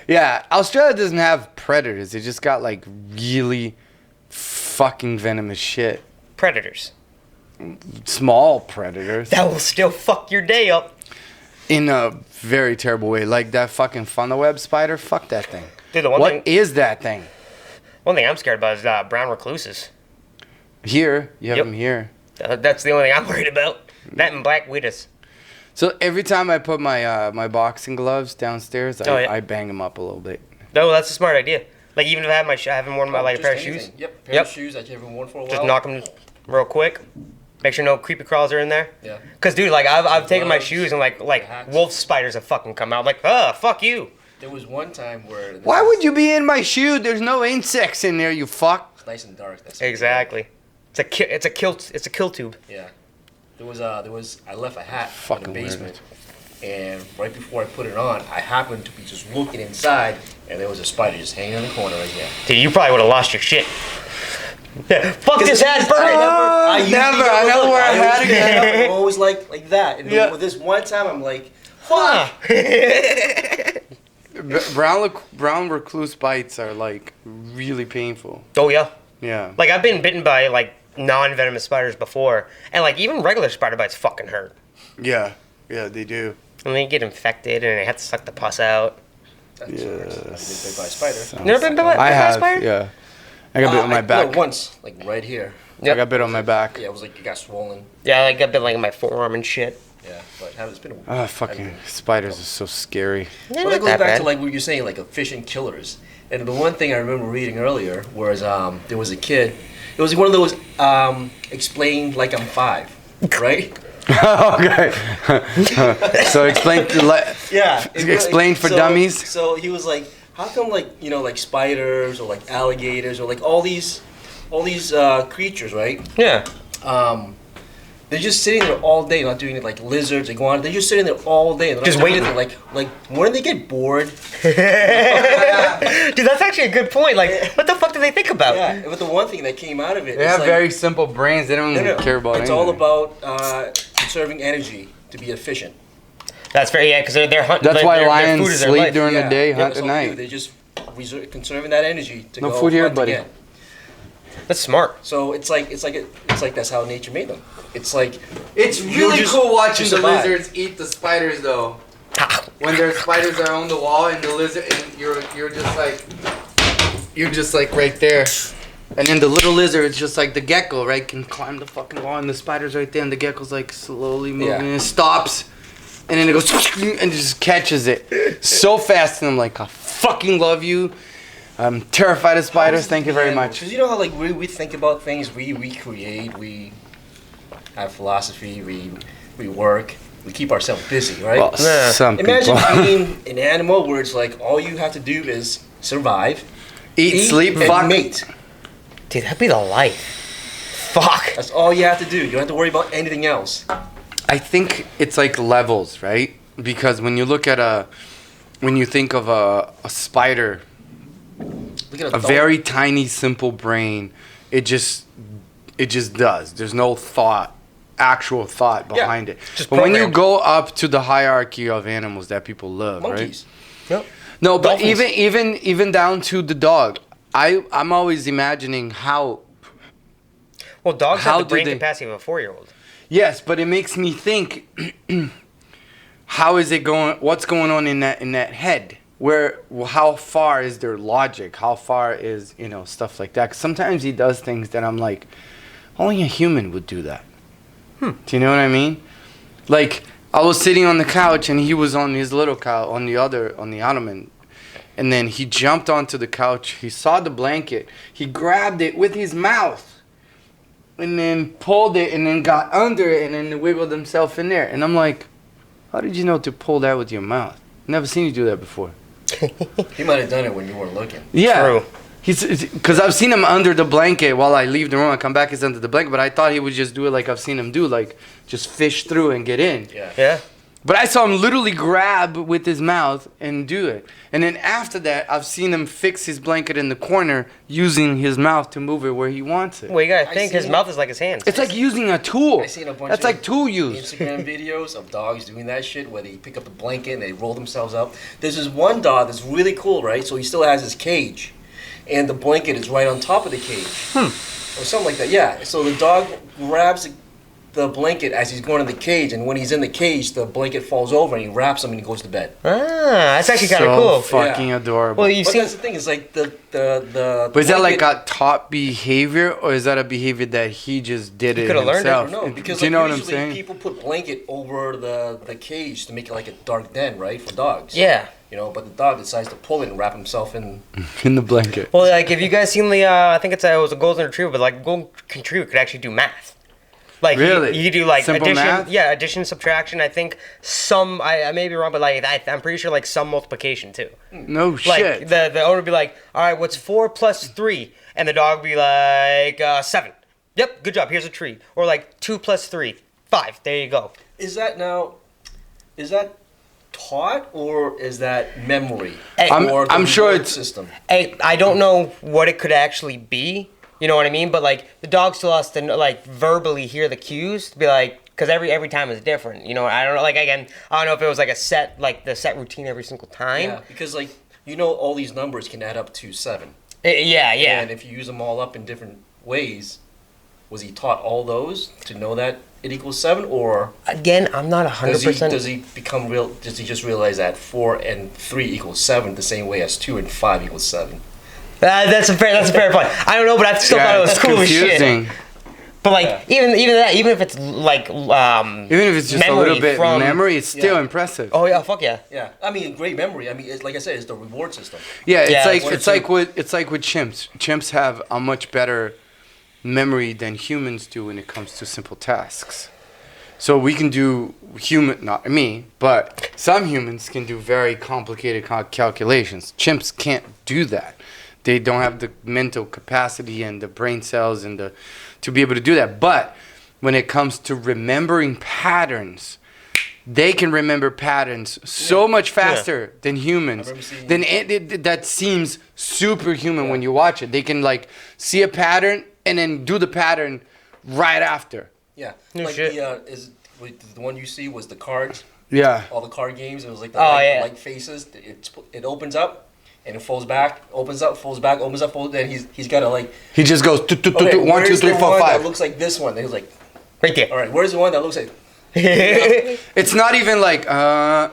Yeah, Australia doesn't have predators. They just got like really fucking venomous shit. Predators. Small predators. That will still fuck your day up. In a very terrible way. Like that fucking funnel web spider. Fuck that thing. Dude, the one What thing is that thing? One thing I'm scared about is brown recluses. Here. You have Yep. them here. That's the only thing I'm worried about. That and black widows. So every time I put my my boxing gloves downstairs, Oh, yeah. I bang them up a little bit. No, that's a smart idea. Like even if I haven't worn my like a Just pair of anything. shoes, Yep, pair Yep. of shoes that you haven't worn for a while. just knock them real quick. Make sure no creepy crawls are in there. Yeah. Cause dude, like I've taken my Gloves, shoes and like hats. wolf spiders have fucking come out. I'm like, fuck you. There was one time where. Why would you be in my shoe? There's no insects in there, you fuck. It's nice and dark. That's Exactly. It's a kill tube. Yeah. There was I left a hat Fucking in the weird. basement, and right before I put it on, I happened to be just looking inside, and there was a spider just hanging in the corner right there. Dude, you probably would have lost your shit. Yeah, fuck this hat, burn it. usually never. don't I never look. wear a hat always again. get up, I'm always like that. And Yeah. with this one time, I'm like, fuck. Brown recluse bites are like really painful. Oh yeah. Yeah. Like I've been bitten by like non-venomous spiders before, and like even regular spider bites fucking hurt. Yeah. Yeah, they do. And then you get infected, and they have to suck the pus out. That's worse. I've been bit by a spider. Never been bit by I a have. spider? Yeah. I got bit on my back. No, once, like right here. I got bit on my back. Yeah, it was like it got swollen. Yeah, I got bit like in my forearm and shit. Yeah, but it's been. Ah, fucking spiders are so scary. Yeah, Well, not that goes that back bad. to like what you're saying, like efficient killers. And the one thing I remember reading earlier was there was a kid. It was one of those explain like I'm 5, right? Okay. So explain Yeah. Explained for dummies? So he was like, how come like like spiders or like alligators or like all these creatures, right? Yeah. They're just sitting there all day, not doing it like lizards, iguanas. They're just sitting there all day. They're not Just doing waiting. anything. Like when they get bored. Dude, that's actually a good point. Like, what the fuck do they think about? Yeah, but the one thing that came out of it They is have like, very simple brains. They don't no, care about it's anything. all about conserving energy to be efficient. That's very, yeah, because they're hunting. That's why their lions food is their sleep life. during the day, hunt that's at all they do. night. They just conserving that energy to No go food here, hunt buddy. Oh, again. That's smart. So it's like that's how nature made them. It's like It's You really just- cool watching to the survive. lizards eat the spiders, though. When their spiders are on the wall and the lizard, and you're just like right there, and then the little lizard, it's just like the gecko, right, can climb the fucking wall, and the spider's right there, and the gecko's like slowly moving, Yeah. and it stops, and then it goes and just catches it so fast, and I'm like, I fucking love you. I'm terrified of spiders. Thank you very much. Because you know how like we think about things, we create, we have philosophy, we work, we keep ourselves busy, right? Well, Yeah. some Imagine people being an animal where it's like all you have to do is survive, eat, sleep, and fuck. mate. Dude, that'd be the life. Fuck. That's all you have to do. You don't have to worry about anything else. I think it's like levels, right? Because when you look at when you think of a spider, Look at a very tiny, simple brain, it just does. There's no actual thought Yeah, behind it. just But when you programmed. go up to the hierarchy of animals that people love, monkeys. Yep. right? No, but Dolphins. even down to the dog. I'm always imagining how. Well, dogs How have the do brain they- capacity of a 4-year-old. Yes, but it makes me think. How is it going? What's going on in that head? How far is their logic? How far is stuff like that? 'Cause sometimes he does things that I'm like, only a human would do that. Do you know what I mean? Like I was sitting on the couch and he was on his little couch on the ottoman, and then he jumped onto the couch. He saw the blanket. He grabbed it with his mouth, and then pulled it, and then got under it, and then wiggled himself in there. And I'm like, how did you know to pull that with your mouth? Never seen you do that before. He might have done it when you weren't looking. Yeah. True. Because I've seen him under the blanket while I leave the room. I come back, he's under the blanket. But I thought he would just do it like I've seen him do, like just fish through and get in. Yeah. Yeah. But I saw him literally grab with his mouth and do it. And then after that, I've seen him fix his blanket in the corner using his mouth to move it where he wants it. Well, you gotta I think his seen- mouth is like his hands. It's like using a tool. I seen a bunch That's of like tool use. Instagram videos of dogs doing that shit where they pick up the blanket and they roll themselves up. There's this one dog that's really cool, right? So he still has his cage, and the blanket is right on top of the cage, or something like that. Yeah. So the dog grabs the blanket as he's going in the cage, and when he's in the cage, the blanket falls over and he wraps him and he goes to bed. Ah, that's actually kind of so cool. fucking adorable. Well, you've But seen. that's the thing. Is like the But is that like blanket- a taught behavior, or is that a behavior that he just did it coulda learned it, or himself? No, because Do you like, know what I'm usually saying? people put blanket over the cage to make it like a dark den, right, for dogs. Yeah. You know, but the dog decides to pull it and wrap himself in. In the blanket. Well, like, if you guys seen the, I think it was a golden retriever, but like, golden retriever could actually do math. Like, Really? you could do like Simple addition, math? yeah, addition, subtraction. I think I may be wrong, but like, I'm pretty sure like some multiplication too. No Like shit. the owner would be like, all right, what's 4 plus 3? And the dog would be like, 7. Yep, good job. Here's a treat. Or like 2 plus 3, 5. There you go. Is that taught or is that memory? Hey, Or the I'm sure reward it's- system. Hey, I don't know what it could actually be. You know what I mean? But like the dog still has to like verbally hear the cues to be like, because every time is different. You know, I don't know. Like again, I don't know if it was like the set routine every single time. Yeah, because like all these numbers can add up to 7. Yeah, yeah. And if you use them all up in different ways, was he taught all those to know that it equals 7, or Again, I'm not does 100%. he become real? Does he just realize that 4 and 3 equals 7 the same way as 2 and 5 equals 7? That's a fair point. I don't know, but I still thought it was it's cool as shit. confusing. But like even that, even if it's like Even if it's just a memory little bit from- memory, it's still Yeah. impressive. Oh yeah, fuck yeah. Yeah, I mean, great memory. I mean, like I said, it's the reward system. Yeah, it's Yeah, like one or it's two. like with chimps. Chimps have a much better memory than humans do when it comes to simple tasks. So we can do not me, but some humans can do very complicated calculations. Chimps can't do that. They don't have the mental capacity and the brain cells and to be able to do that. But when it comes to remembering patterns, they can remember patterns so much faster than humans. That seems superhuman when you watch it. They can like see a pattern and then do the pattern right after. Yeah. No like shit. the one you see was the cards. Yeah. All the card games. It was like the light faces. It opens up. And it folds back, opens up, folds back, opens up, folds. Then he's got to like. He just goes 1, 2, 3, 4, 5. That looks like this one. Then he's like, Right there. all right, where's the one that looks like? It's not even like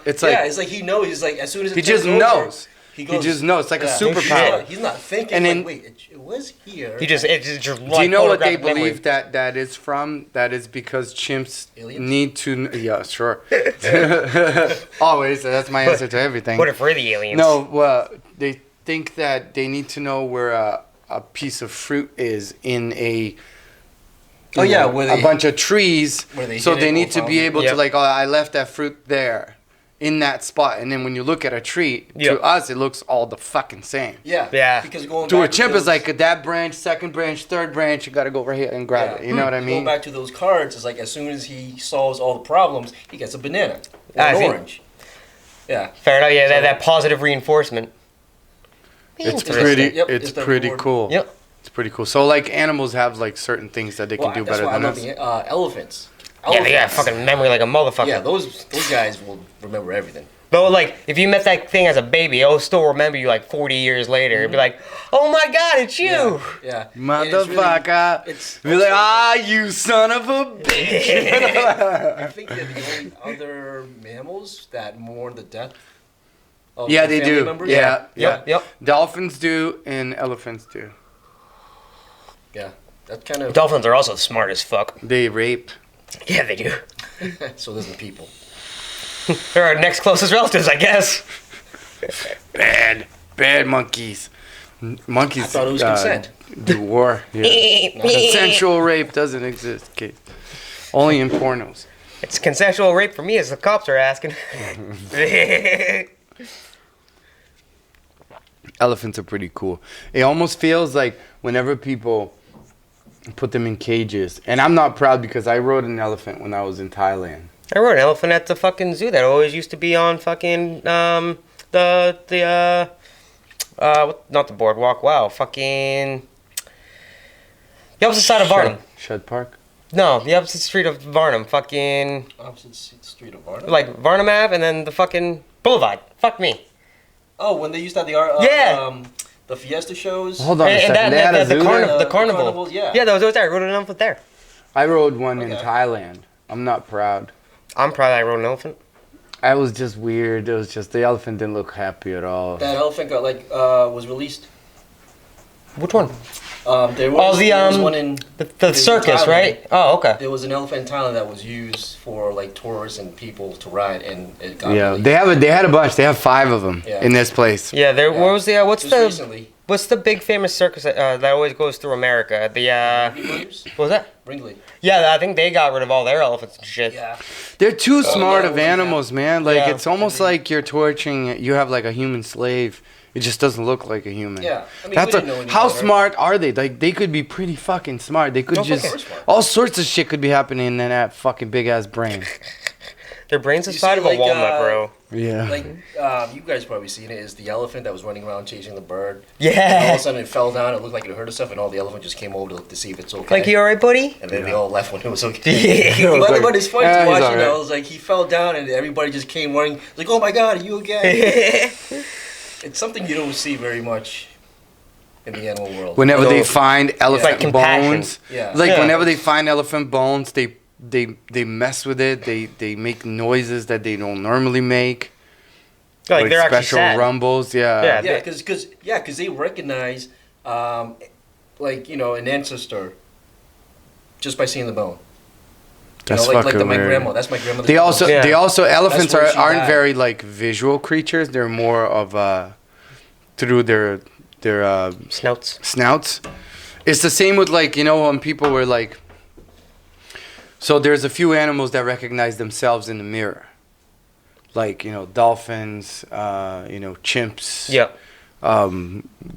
it's like Yeah, it's like he knows. He's like as soon as he just knows. He He just knows. It's like a Yeah. superpower. He's not thinking. And And then- wait, it was here. He just Do you know what they believe that is from? That is because chimps Aliens? need to. Yeah, sure. Always. That's my answer to everything. What if we're the aliens? No, well, they think that they need to know where a piece of fruit is in a. Oh, yeah, know, where a they- bunch of trees. where they So hit they it need or to be found it. able Yep. to like, oh, I left that fruit there, in that spot, and then when you look at a tree, Yep. to us it looks all the fucking same. Yeah. Yeah. Because going To a back chimp those- is like that branch, second branch, third branch. You gotta go right here and grab it. You know what I Going mean? back to those cards, it's like as soon as he solves all the problems, he gets a banana or I an see. orange. Yeah. Fair enough. Yeah, So- that positive reinforcement. It's Interesting. pretty. Yep, It's it's the pretty reward. cool. Yep. It's pretty cool. So like animals have like certain things that they can do that's better why I than love us. the elephants. Yeah, they got Elephants. fucking memory like a motherfucker. Yeah, those guys will remember everything. Though, like, if you met that thing as a baby, it'll still remember you like 40 years later. It'd be like, oh my god, it's you! Yeah. And it's really- Motherfucker. it's Be like, also- you son of a bitch. I think they're the only other mammals that mourn the death of Yeah, their they family do. members. Yeah. Yep. Dolphins do and elephants do. Yeah. That kind of. Dolphins are also smart as fuck. They rape. Yeah, they do. So does the people. They're our next closest relatives, I guess. Bad monkeys. Monkeys. I thought it was consent. Do war. Yeah. Consensual rape doesn't exist, kid. Only in pornos. It's consensual rape for me, as the cops are asking. Elephants are pretty cool. It almost feels like whenever people put them in cages, and I'm not proud because I rode an elephant when I was in Thailand. I rode an elephant at the fucking zoo that always used to be on fucking not the boardwalk. Wow, fucking the opposite side of Varnum. Shed Park. No, the opposite street of Varnum. Fucking Opposite street of Varnum. like Varnum Ave, and then the fucking Boulevard. Fuck me. Oh, when they used to have the Fiesta shows. Hold on a second. And They had a zoo there? the carnival. carnivals, yeah. Yeah, that was always there. I rode an elephant there. I rode one in Okay. Thailand. I'm not proud. I'm proud I rode an elephant. I was just weird. It was just the elephant didn't look happy at all. That elephant got was released. Which one? There was, there was one in. The circus, Thailand. right? Oh, okay. There was an elephant in Thailand that was used for like tourists and people to ride, and it got Yeah, released. they had a bunch. They have 5 of them Yeah. in this place. Yeah, there. Yeah. What was the what's Just the recently. what's the big famous circus that always goes through America? The Ringley Brothers? what was that? Ringley. Yeah, I think they got rid of all their elephants and shit. Yeah. They're too smart yeah, of yeah. animals, man. Like Yeah. it's almost like you're torturing. You have like a human slave. It just doesn't look like a human. Yeah. I mean, That's we didn't know any how better. smart are they? Like they could be pretty fucking smart. They could No, just fucking smart. all sorts of shit could be happening in that fucking big ass brain. Their brains the You size see, of a like, walnut, bro. Yeah. Like, you guys probably seen it, is the elephant that was running around chasing the bird. And all of Yeah. a sudden it fell down, it looked like it hurt itself, and all the elephant just came over to look to see if it's okay. Like, you alright, buddy? And then they all left when it was okay. Yeah. But it's funny Yeah, to he's watch, alright. It was like he fell down and everybody just came running. Like, oh my god, are you okay? It's something you don't see very much in the animal world. Whenever No. they find elephant Like compassion. bones, Yeah. like Yeah. whenever they find elephant bones, they mess with it. They make noises that they don't normally make. Like, they're actually special sad. rumbles. Yeah. Yeah. Yeah, because they recognize, like, you know, an ancestor just by seeing the bone. That's you know, like fucking my weird. grandma. That's my grandmother. They also Yeah. elephants That's where she aren't died. very like visual creatures. They're more of through their Snouts. snouts. It's the same with like, you know, when people were like So there's a few animals that recognize themselves in the mirror, like dolphins, chimps,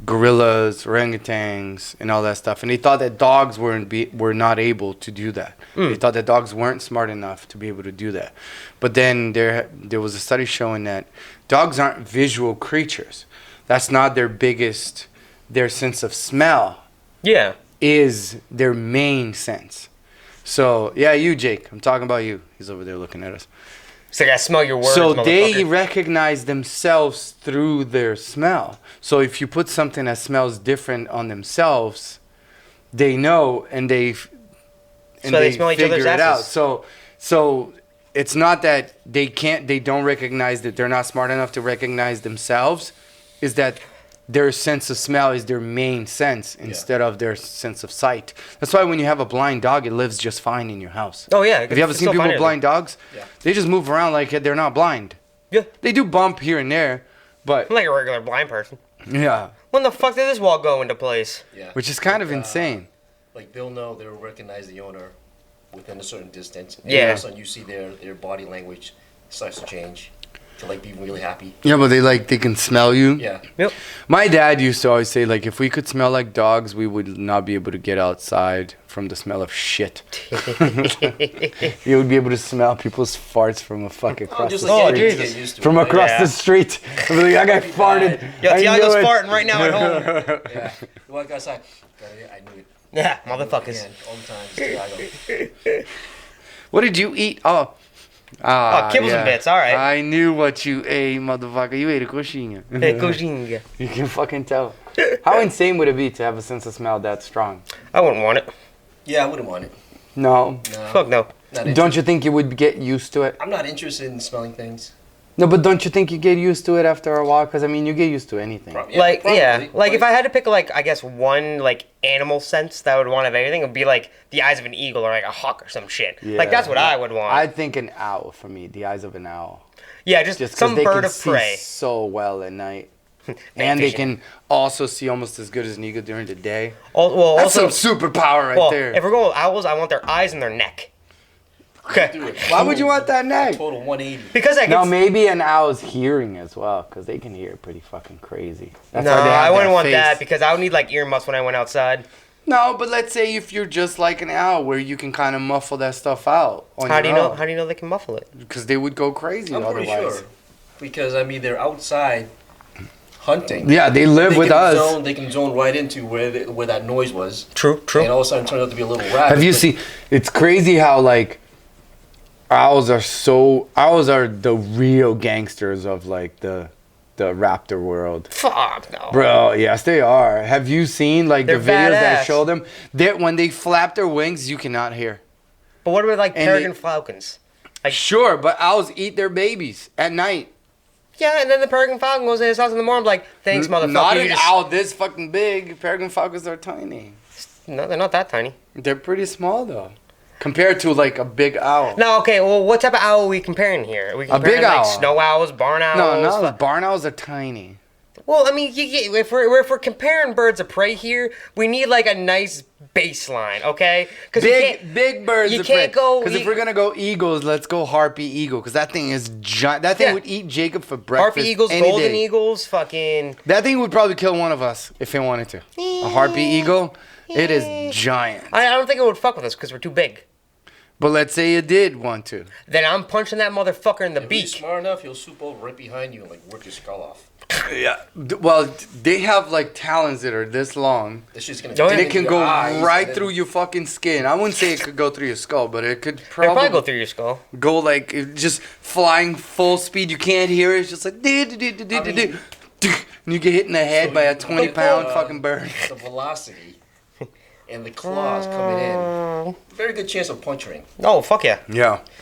gorillas, orangutans, and all that stuff. And they thought that dogs were not able to do that. They thought that dogs weren't smart enough to be able to do that. But then there was a study showing that dogs aren't visual creatures. That's not their sense of smell. Yeah. Is their main sense. So, yeah, you, Jake. I'm talking about you. He's over there looking at us. It's like I smell your words, So they motherfucker. recognize themselves through their smell. So if you put something that smells different on themselves, they know and they smell each other's asses. So it's not that they don't recognize that they're not smart enough to recognize themselves. Is that their sense of smell is their main sense instead of their sense of sight. That's why when you have a blind dog, it lives just fine in your house. Oh, yeah. Have you ever seen people with blind dogs? Yeah. They just move around like they're not blind. Yeah. They do bump here and there, but I'm like a regular blind person. yeah, When the fuck did this wall go into place? Yeah. which is kind of insane. Like they'll know, they'll recognize the owner within a certain distance. And Yeah. all of a sudden you see their body language starts to change. To like be really happy. Yeah, but they can smell you. Yeah. Yep. My dad used to always say, like, if we could smell like dogs, we would not be able to get outside from the smell of shit. You would be able to smell people's farts from a fucking across just the like street. Jesus. Get used to From it, across Yeah. the street. I'd be like, that guy farted. Yo, I Tiago's knew it. farting right now at home. Yeah. You walk outside. I knew it. Yeah, I knew it motherfuckers. again, all the time. Tiago. What did you eat? Kibbles and bits, all right. I knew what you ate, motherfucker. You ate a coxinha. Hey, coxinha. You can fucking tell. How insane would it be to have a sense of smell that strong? I wouldn't want it. Yeah, I wouldn't want it. No. No. Fuck no. Not Don't you think you would get used to it? I'm not interested in smelling things. No, but don't you think you get used to it after a while? Because, I mean, you get used to anything. Probably, Like probably, if I had to pick like I guess one like animal sense that I would want of anything, it would be like the eyes of an eagle or like a hawk or some shit. Like that's what I would want. I think an owl for me, the eyes of an owl. Yeah, just 'cause some they bird can of see prey. so well at night. And they vision. can also see almost as good as an eagle during the day. Well, That's also, some superpower right well, there. if we're going with owls, I want their eyes and their neck. Okay. Do it. Why would you want that neck? Total 180. Because I No, can. maybe an owl's hearing as well, because they can hear pretty fucking crazy. That's No, why they have I wouldn't that want face. that because I would need like earmuffs when I went outside. No, but let's say if you're just like an owl, where you can kind of muffle that stuff out. How do you know? How do you know they can muffle it? Because they would go crazy I'm pretty otherwise. sure. Because, I mean, they're outside hunting. Yeah, they live with us. They can zone right into where that noise was. True. And all of a sudden it turns out to be a little rabbit. Have you but- seen? It's crazy how like owls are the real gangsters of like the raptor world. Fuck no. Bro, yes they are. Have you seen like the They're videos that badass. show them? That when they flap their wings, you cannot hear. But what about like And peregrine they- falcons? Sure, but owls eat their babies at night. Yeah, and then the peregrine falcon goes in his house in the morning, like, thanks, motherfucker. Not you an just- owl this fucking big. Peregrine falcons are tiny. No, they're not that tiny. They're pretty small though, compared to like a big owl. No, okay, well, what type of owl are we comparing here? Are we comparing big like owl. snow owls, barn owls? No, barn owls are tiny. Well, I mean, if we're comparing birds of prey here, we need like a nice baseline, okay? Because Big birds. you can't go Because if eat- we're gonna go eagles, let's go harpy eagle. Because that thing is giant. That thing Yeah. would eat Jacob for breakfast. harpy eagles, any golden day. eagles, fucking. That thing would probably kill one of us if it wanted to. A harpy eagle, it is giant. I don't think it would fuck with us because we're too big. But let's say it did want to. Then I'm punching that motherfucker in the If he's beak. smart enough, he'll swoop over right behind you and like work your skull off. Yeah. Well, they have like talons that are this long. This shit's gonna. Oh, dig And it into can your go eyes right and then- through your fucking skin. I wouldn't say it could go through your skull, but it could It'll probably probably go through your skull. go like just flying full speed. You can't hear it. It's just like and you get hit in the head So by a you- 20-pound uh, fucking bird. The velocity and the claws coming in. Very good chance of puncturing. Oh, fuck yeah.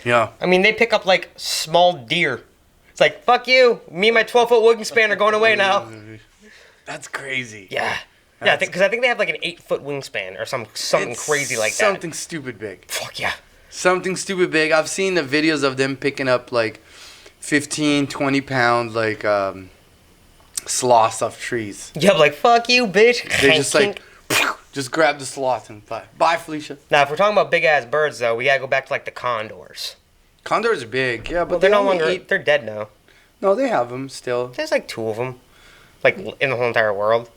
Yeah. I mean, they pick up like small deer. It's like, fuck you. Me and my 12-foot wingspan are going away now. That's crazy. Yeah. Yeah, because I think they have like an 8-foot wingspan or something It's crazy like that. Something stupid big. Fuck yeah. Something stupid big. I've seen the videos of them picking up like 15, 20 pound like sloths off trees. Yeah, I'm like, fuck you, bitch. They're just like Just grab the sloth and fly. Bye, Felicia. Now, if we're talking about big ass birds, though, we gotta go back to like the condors. Condors are big, yeah, but Well, they they're no only longer. eat. They're dead now. No, they have them still. There's like 2 of them, like in the whole entire world.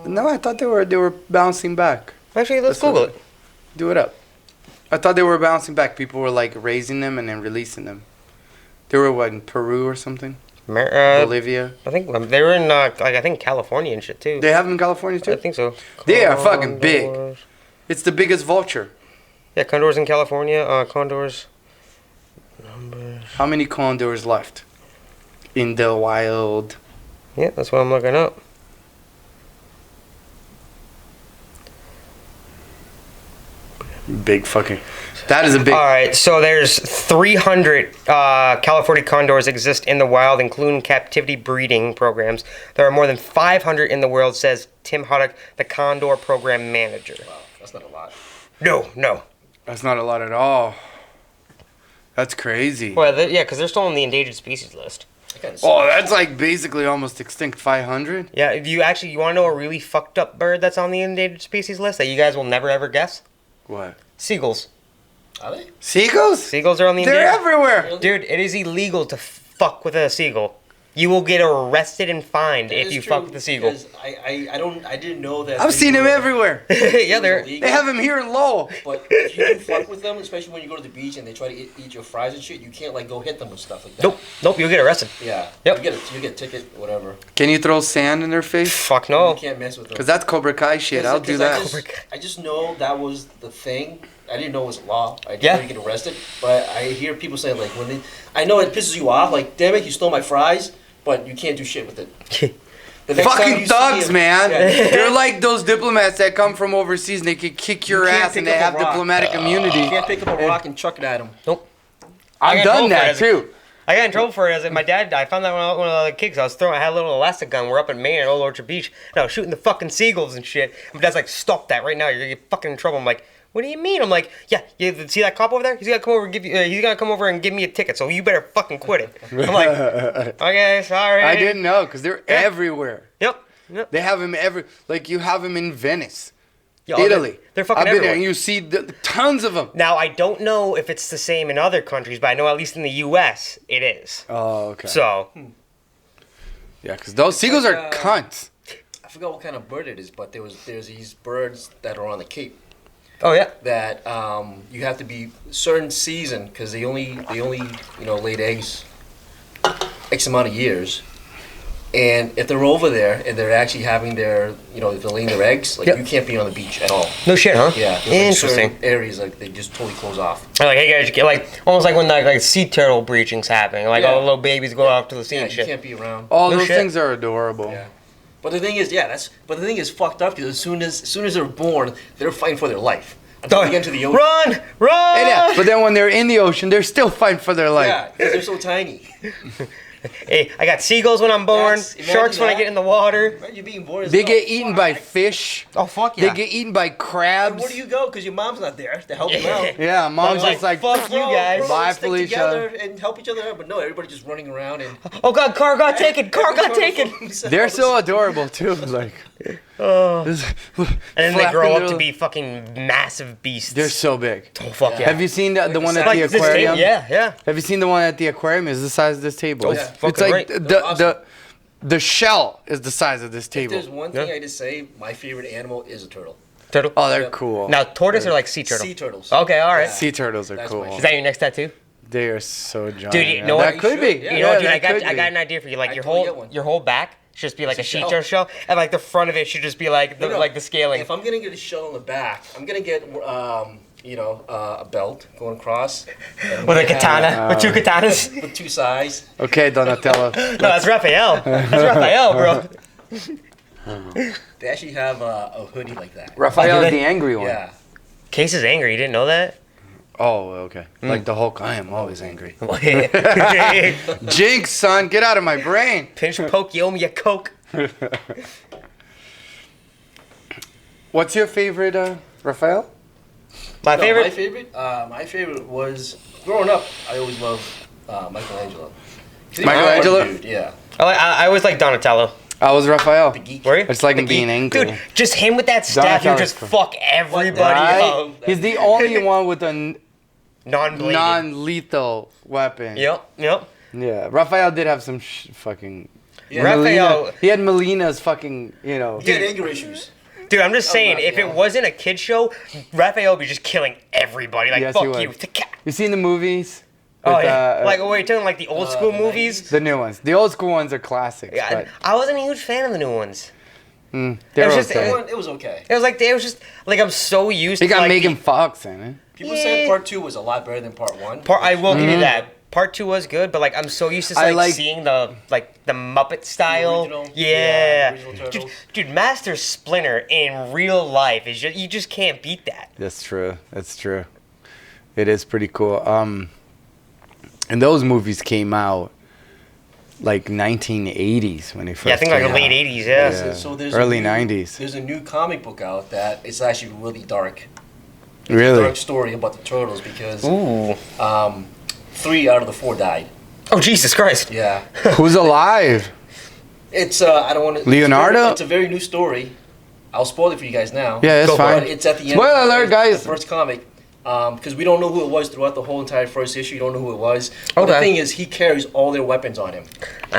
No, I thought they were bouncing back. Actually, let's That's Google what- it. Do it up. I thought they were bouncing back. People were like raising them and then releasing them. They were what, in Peru or something? Bolivia. I think they were in like I think California and shit too. They have them in California I too. think so. They are fucking big. Condors. It's the biggest vulture. Yeah, condors in California. Condors. How many condors left in the wild? Yeah, that's what I'm looking up. Big fucking. That is a big. All right, so there's 300 California condors exist in the wild, including captivity breeding programs. There are more than 500 in the world, says Tim Huddock, the condor program manager. Wow, that's not a lot. No. That's not a lot at all. That's crazy. Well, yeah, because they're still on the endangered species list. That kinda Oh, sucks. that's like basically almost extinct. 500. Yeah, if you want to know a really fucked up bird that's on the endangered species list that you guys will never ever guess? What? Seagulls. Are they? Seagulls? Seagulls are on the They're endangered. everywhere. Dude, it is illegal to fuck with a seagull. You will get arrested and fined That if is you true, fuck with a seagull. because I didn't know that. I've seen them everywhere. Yeah, they're. They have them here in Lowell. But if you do fuck with them, especially when you go to the beach and they try to eat your fries and shit, you can't like go hit them with stuff like that. Nope, you'll get arrested. Yeah. Yep. You get a ticket, whatever. Can you throw sand in their face? Fuck You no. can't mess with them. Because that's Cobra Kai shit. I'll do Because that. I just know that was the thing. I didn't know it was law. I didn't Yeah. know you get arrested. But I hear people saying like when they, I know it pisses you off. Like, damn it, you stole my fries, but you can't do shit with it. The next time Fucking you see thugs, him- man. Yeah. They're like those diplomats that come from overseas and they can kick your You can't ass and pick they up have a rock. diplomatic immunity. You can't pick up a rock and chuck it at him. I've I got done told that for it. too. I got in trouble for it. As my dad, I found that when I was a kid. 'Cause I had a little elastic gun. We're up in Maine at Old Orchard Beach, and I was shooting the fucking seagulls and shit. And my dad's like, "Stop that right now! You're gonna get fucking in trouble." I'm like, "What do you mean?" I'm like, "Yeah, you see that cop over there? He's gonna come over and give you. He's gonna come over and give me a ticket. So you better fucking quit it." I'm like, "Okay, sorry." I didn't know because they're everywhere. Yep. They have them like you have them in Venice, Yeah, Italy. They're fucking I've been everywhere. there and you see tons of them. Now I don't know if it's the same in other countries, but I know at least in the U.S. it is. Oh, okay. So Yeah, because those seagulls like, are cunts. I forgot what kind of bird it is, but there's these birds that are on the Cape oh yeah. that you have to be certain season because they only laid eggs X amount of years. And if they're over there and they're actually having their, if they're laying their eggs, like Yep. you can't be on the beach at all. No shit, huh? Yeah, there's, like, Interesting. certain areas like they just totally close off. Like, hey guys, you get like almost like when like sea turtle breaching's happening, like Yeah. all the little babies go off to the sea Yeah, and you shit. can't be around. Oh, No those shit. things are adorable. Yeah. But the thing is, but the thing is fucked up because as soon as they're born, they're fighting for their life until they get into the ocean. Run, run! Yeah, but then when they're in the ocean, they're still fighting for their life. Yeah, because they're so tiny. Hey, I got seagulls when I'm born, Yes, sharks imagine when I that. get in the water. Right, you're being born as They well. get eaten by Fuck. fish. Oh fuck They get eaten by And crabs. where do you go? Because your mom's not there to help you out. Yeah, mom's Mom's just like, fuck you guys. Bro, Bye, let's stick Felicia. together and help each other out. But no, everybody's just running around and Oh god, car got taken, car got taken. they're so adorable too. Like, Oh. this- And then they flapping grow up their- to be fucking massive beasts. They're so big. oh fuck yeah. Have you seen the one at like the this aquarium? table? Yeah. Have you seen the one at the aquarium? It's the size of this table. Oh, It's, yeah. Fucking it's like right. They're awesome. the shell is the size of this If table. there's one thing Yeah. I just say, my favorite animal is a turtle. Turtle. Oh, they're Yeah. cool. Now tortoise are like sea turtle. Sea turtles. Okay, all right. Yeah. Sea turtles are That's cool. my Is that your next tattoo? They are so giant. Dude, you know that what? could be. Yeah. You know what, dude? that I got could be. an idea for you. Like I your totally get whole one. your whole back should just be like a It's a sea shell. turtle shell, and like the front of it should just be like the No, no. like the scaling. If I'm gonna get a shell on the back, I'm gonna get a belt going across. and With a I'm gonna katana, have- with two katanas. with two sides. Okay, Donatello. No, that's Raphael. That's Raphael, bro. They actually have a hoodie like that. Raphael do is they? the angry one. Yeah. Case is angry. You didn't know that? Oh, okay. Like the Hulk, I am always angry. Pinch, Jinx, son, get out of my brain. poke, you owe me a coke. What's your favorite, Raphael? My No, favorite. my favorite was growing up. I always loved Michelangelo. 'Cause he was a Michelangelo? funny dude, yeah. I always like Donatello. I was Raphael. The geek. Were you? It's like The him being geek? angry. Dude, just him with that staff, he would just fuck everybody Right? up. He's the only one with a Non-bladed. non-lethal weapon. Yep. Yeah, Raphael did have some fucking. Yeah. Raphael- He had Melina's fucking, you know. He had anger issues. Dude, I'm just saying, if Raphael. it wasn't a kid show, Raphael would be just killing everybody. Like, Yes, he fuck would. you. You seen the movies? Oh, With, yeah. Like, wait, you're talking like the old school the movies? the new ones. The old school ones are classics. Yeah, but I wasn't a huge fan of the new ones. they're it was just- okay. It was okay. It was just, like, I'm so used They to, got like, Megan Fox in it. People said part 2 was a lot better than part 1. I will give Mm-hmm. you that. Part 2 was good, but, like, I'm so used to, I like, like- seeing the Muppet style. original? Yeah. Yeah, the original dude, Turtles. dude, Master Splinter in real life is just, you just can't beat that. That's true. That's true. It is pretty cool. And those movies came out like 1980s when they first. Yeah, I think like came the late out. 80s, yeah. Yeah. So there's Early a new, 90s. There's a new comic book out that it's actually really dark. Really? Dark story about the turtles because Ooh. 3 out of the 4 died. Oh, Jesus Christ. Yeah. Who's alive? It's I don't want to. Leonardo? It's a very new story. I'll spoil it for you guys now. Yeah, it's Go for fine. But it's at the end. Spoiler alert, the guys. first comic. Because we don't know who it was throughout the whole entire first issue. You don't know who it was. But the Okay. thing is, he carries all their weapons on him. Ah.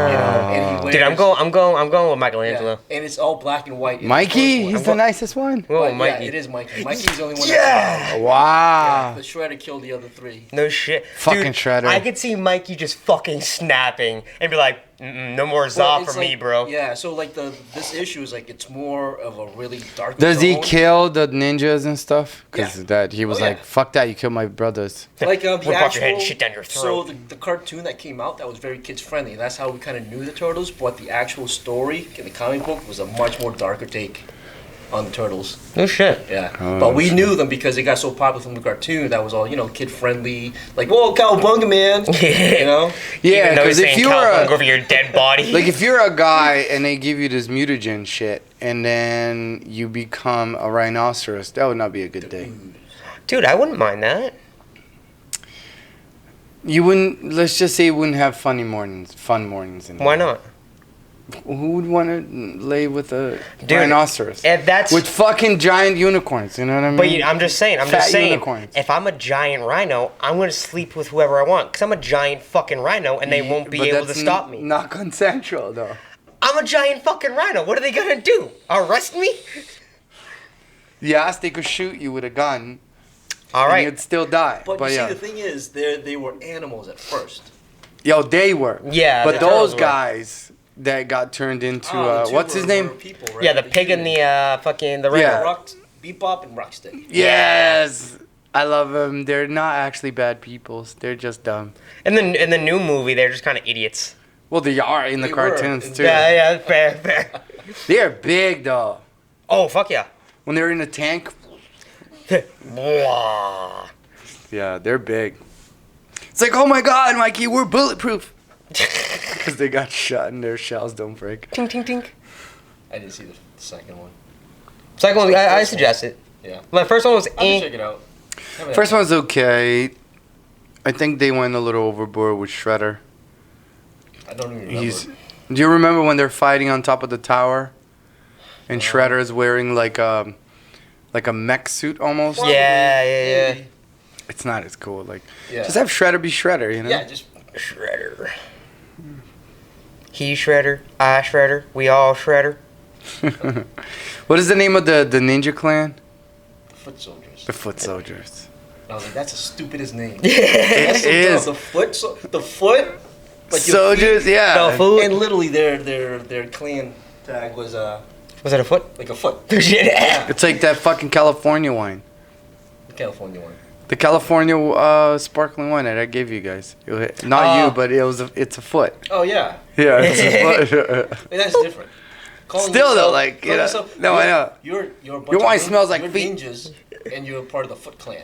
You know, and he wears, Dude, I'm going with Yeah, Michelangelo. and it's all black and white. in the Mikey? first He's one. the nicest one. Whoa, But, Mikey. Yeah, it is Mikey. Mikey's the only one. Yeah! Wow. The Shredder killed the other 3. No shit. Fucking Dude, Shredder. I could see Mikey just fucking snapping and be like, no more Well, Zaw it's for me, like- bro. Yeah, so like this issue is like it's more of a really dark. Does he tone. kill the ninjas and stuff? Because Yeah. that he was Oh, yeah. like, "Fuck that! You killed my brothers." Like the We'll put your actual, head and shit down your So throat. the cartoon that came out that was very kids friendly. That's how we kind of knew the turtles. But the actual story in the comic book was a much more darker take on the turtles. No shit. Yeah, Oh, but we shit. knew them because it got so popular from the cartoon. That was all kid friendly. Like, whoa, cowabunga, man. You know. Yeah, Even though because he's if saying you were cowabunga a, over your dead body. like if you're a guy and they give you this mutagen shit and then you become a rhinoceros, that would not be a good day. Dude, I wouldn't mind that. You wouldn't. Let's just say you wouldn't have fun mornings. In Why not? Who would want to lay with a Dude, rhinoceros? If that's With fucking giant unicorns, you know what I mean? But I'm just saying, Fat unicorns. if I'm a giant rhino, I'm gonna sleep with whoever I want, cause I'm a giant fucking rhino, and they won't be But able to that's stop me. Not consensual though. I'm a giant fucking rhino. What are they gonna do? Arrest me? Yes, they could shoot you with a gun. All And right. you'd still die. But, But you yeah, see, the thing is, they were animals at first. yo, they were. Yeah, But the turtles those were. guys that got turned into Oh, the two what's his were name? people, right? Yeah, the pig and the fucking the Yeah. rhino. Rock, Bebop and Rocksteady. Yes, I love them. They're not actually bad peoples. They're just dumb. And then in the new movie, they're just kind of idiots. Well, they are in the They were. cartoons too. Yeah, fair. They're big though. Oh fuck yeah. When they're in a tank, Blah. yeah, they're big. It's like, oh my god, Mikey, we're bulletproof. Because they got shot and their shells don't break. Tink tink tink. I didn't see the second one. Second one, I suggest it. Yeah. My first one was I'll eh. check it out. First one's okay. I think they went a little overboard with Shredder. I don't even remember. Do you remember when they're fighting on top of the tower? And Shredder is wearing like a mech suit almost? Probably, Yeah. maybe. It's not as cool. Like, Yeah. just have Shredder be Shredder, you know? Yeah, just Shredder. He Shredder, I Shredder, we all Shredder. What is the name of the ninja clan? foot soldiers. The Foot Soldiers. I was like, that's the stupidest name. It That's so is. dumb. The foot. Like your Soldiers, yeah. The foot. And literally, their clan tag was Was it a foot? like a foot. Shit. It's like that fucking California wine. The California one. The California sparkling wine that I gave you guys. Not Oh. you, but it's a foot. Oh yeah, Yeah, it's a foot. I mean, that's different. Calling Still, though, yourself- like, calling you know, yourself- no, I know. You're a bunch Your of wine smells like you're feet. ninjas, and you're part of the Foot Clan.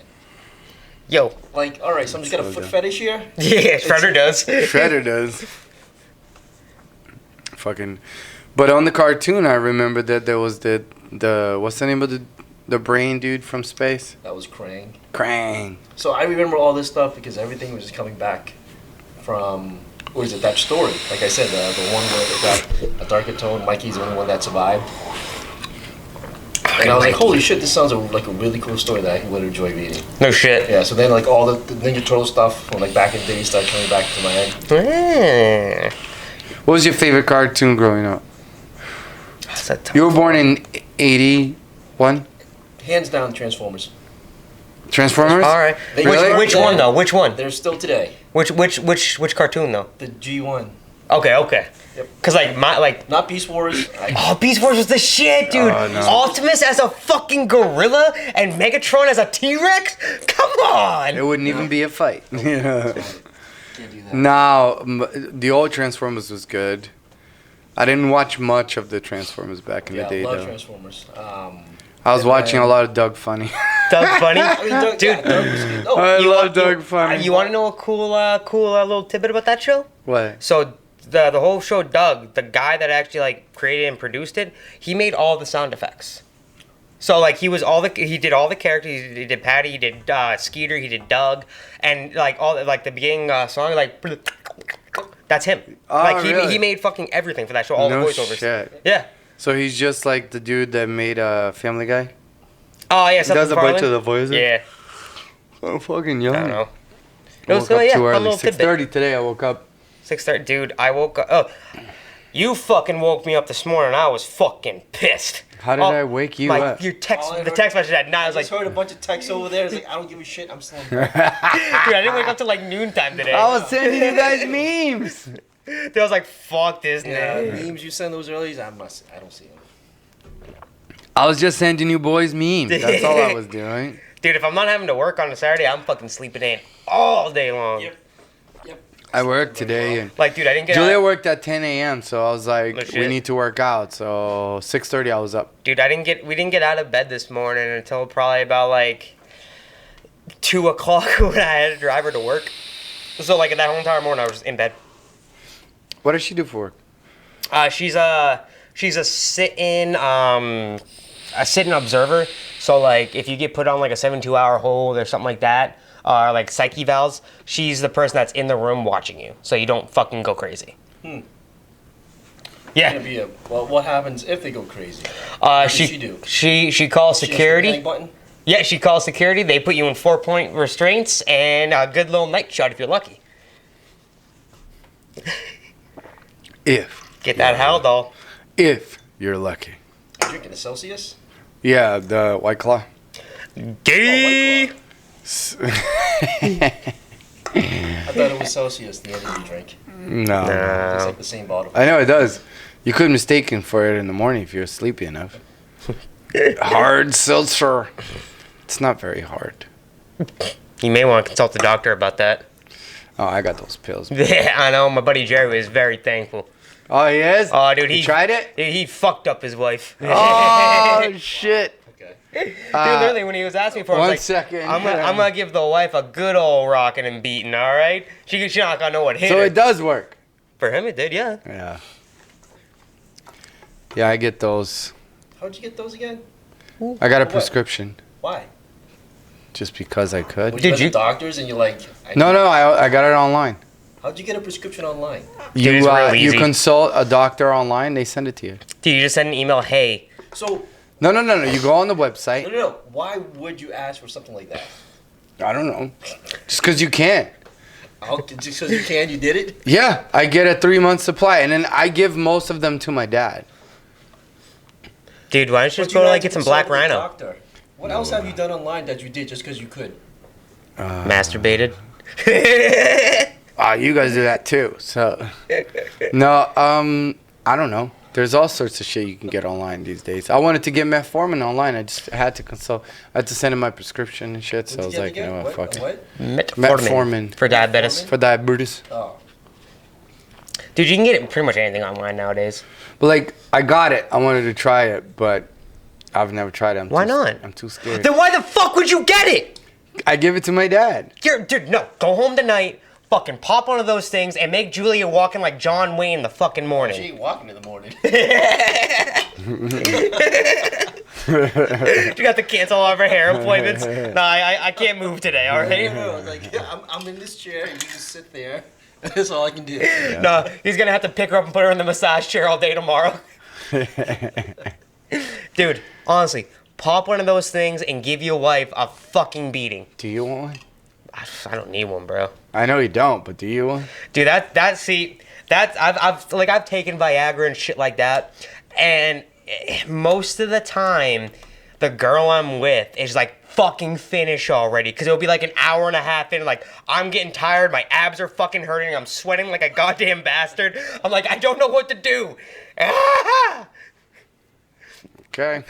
Yo. Like, all right, somebody's got a So foot dumb. fetish here. Yeah, Shredder does. Shredder does. Fucking. But on the cartoon, I remember that there was the what's the name of the brain dude from space? That was Krang. Krang. So I remember all this stuff because everything was just coming back from what is it, that story. Like I said, the one where it got a darker tone. Mikey's the only one that survived. And I was like, holy shit, this sounds like a really cool story that I would enjoy reading. No shit. Yeah, so then like all the Ninja Turtle stuff from like back in the day started coming back to my head. What was your favorite cartoon growing up? That's a tough You were born in 81? Hands down, Transformers. Transformers? All right. They Really? were Which then, one though? Which one? They're still today. Which cartoon though? The G1. Okay. Yep. Cause like Not Beast Wars. oh, Beast Wars was the shit, dude. Oh, no. Optimus as a fucking gorilla and Megatron as a T-Rex. Come on. It wouldn't even be a fight. Yeah. Can't do that. Now, the old Transformers was good. I didn't watch much of the Transformers back in Yeah, the day, love though. Transformers. I was watching a lot of Doug Funny. Doug Funny. I mean, Doug, Dude. yeah, Doug was good. Oh, I You love want- Doug Funny. You want to know a cool little tidbit about that show? What? So the whole show, Doug, the guy that actually like created and produced it, he made all the sound effects. So like he did all the characters. He did Patty, he did Skeeter, he did Doug, and like all like the beginning song, like that's him. Oh, Like really? he made fucking everything for that show, all No the voiceovers. shit. Yeah. So he's just like the dude that made Family Guy? Oh yeah, He does a bunch MacFarlane? of the voices? Yeah. I'm fucking young. I don't know. I woke up yeah, too fun early. little tidbit. 6:30 today I woke up. 6:30, dude. I woke up. Oh, you fucking woke me up this morning. I was fucking pissed. How did I wake you up? Your text, All I the heard- text message at 9. I I was like, just heard a bunch of texts over there. It's like, I don't give a shit. I'm still in bed. dude, I didn't wake up till like noontime today. I was sending you guys memes. Dude, I was like, fuck this Yeah, now. memes you send those early, I don't see them. I was just sending you boys memes. That's all I was doing. Dude, if I'm not having to work on a Saturday, I'm fucking sleeping in all day long. Yep. I worked today and Like, dude, I didn't get Julia out. worked at 10 a.m. So I was like, Legit. we need to work out. So 6:30 I was up. Dude, we didn't get out of bed this morning until probably about like 2 o'clock when I had to drive her to work. So like that whole entire morning I was in bed. What does she do for work? She's a sit-in observer. So like if you get put on like a 72-hour hold or something like that, or like psyche valves, she's the person that's in the room watching you, so you don't fucking go crazy. Gonna Yeah. be well, what happens if they go crazy? What does she do? She calls She hits the security. panic button? Yeah, she calls security. They put you in 4-point restraints and a good little night shot if you're lucky. If Get that Haldol. you're lucky. You drinking a Celsius? Yeah, the White Claw. Gay. White I thought it was Celsius, the energy drink. No. It's like the same bottle. I know it does. You could mistake for it in the morning if you're sleepy enough. Hard seltzer. It's not very hard. You may want to consult the doctor about that. Oh, I got those pills. Yeah, I know. My buddy Jerry was very thankful. Oh, he is? Oh, dude, You he tried it? He fucked up his wife. Oh, shit. Okay. Dude, literally, when he was asking me for it, I was One like, second. I'm gonna give the wife a good old rocking and beating, all right? She's not gonna know what hit So her. it does work. For him, it did, yeah. Yeah. Yeah, I get those. How'd you get those again? I got a What? prescription Why? just because I could. Would Did you go to you- doctors and you're like, No, I got it online. How'd you get a prescription online? Dude, You it's real you easy. consult a doctor online, they send it to you. Dude, you just send an email, hey. So, No. You go on the no, website. no. Why would you ask for something like that? I don't know. Just because you can. Just because you can, you did it? Yeah, I get a 3-month supply, and then I give most of them to my dad. Dude, why don't you But just go to had like to get some consult Black with a Rhino? doctor. What else have you done online that you did just because you could? Masturbated. You guys do that too. So no, I don't know. There's all sorts of shit you can get online these days. I wanted to get metformin online. I just had to consult. I had to send in my prescription and shit. So I What was did like, you you know get? what, fuck it. What? Metformin For diabetes. for diabetes. Oh. Dude, you can get pretty much anything online nowadays. But like, I got it. I wanted to try it, but I've never tried it. Why not? I'm too scared. Then why the fuck would you get it? I give it to my dad. Dude, no. Go home tonight, fucking pop one of those things, and make Julia walking like John Wayne the fucking She morning. ain't walking in the morning. You got to cancel all of her hair appointments. Nah, I can't move today, alright? Like, I'm in this chair and you just sit there. That's all I can do. No, he's gonna have to pick her up and put her in the massage chair all day tomorrow. Dude, honestly, pop one of those things and give your wife a fucking beating. Do you want one? I don't need one, bro. I know you don't, but do you want? Dude, I've taken Viagra and shit like that, and most of the time, the girl I'm with is like, fucking finish already, because it'll be like an hour and a half in, like, I'm getting tired, my abs are fucking hurting, I'm sweating like a goddamn bastard. I'm like, I don't know what to do. Ah! Okay.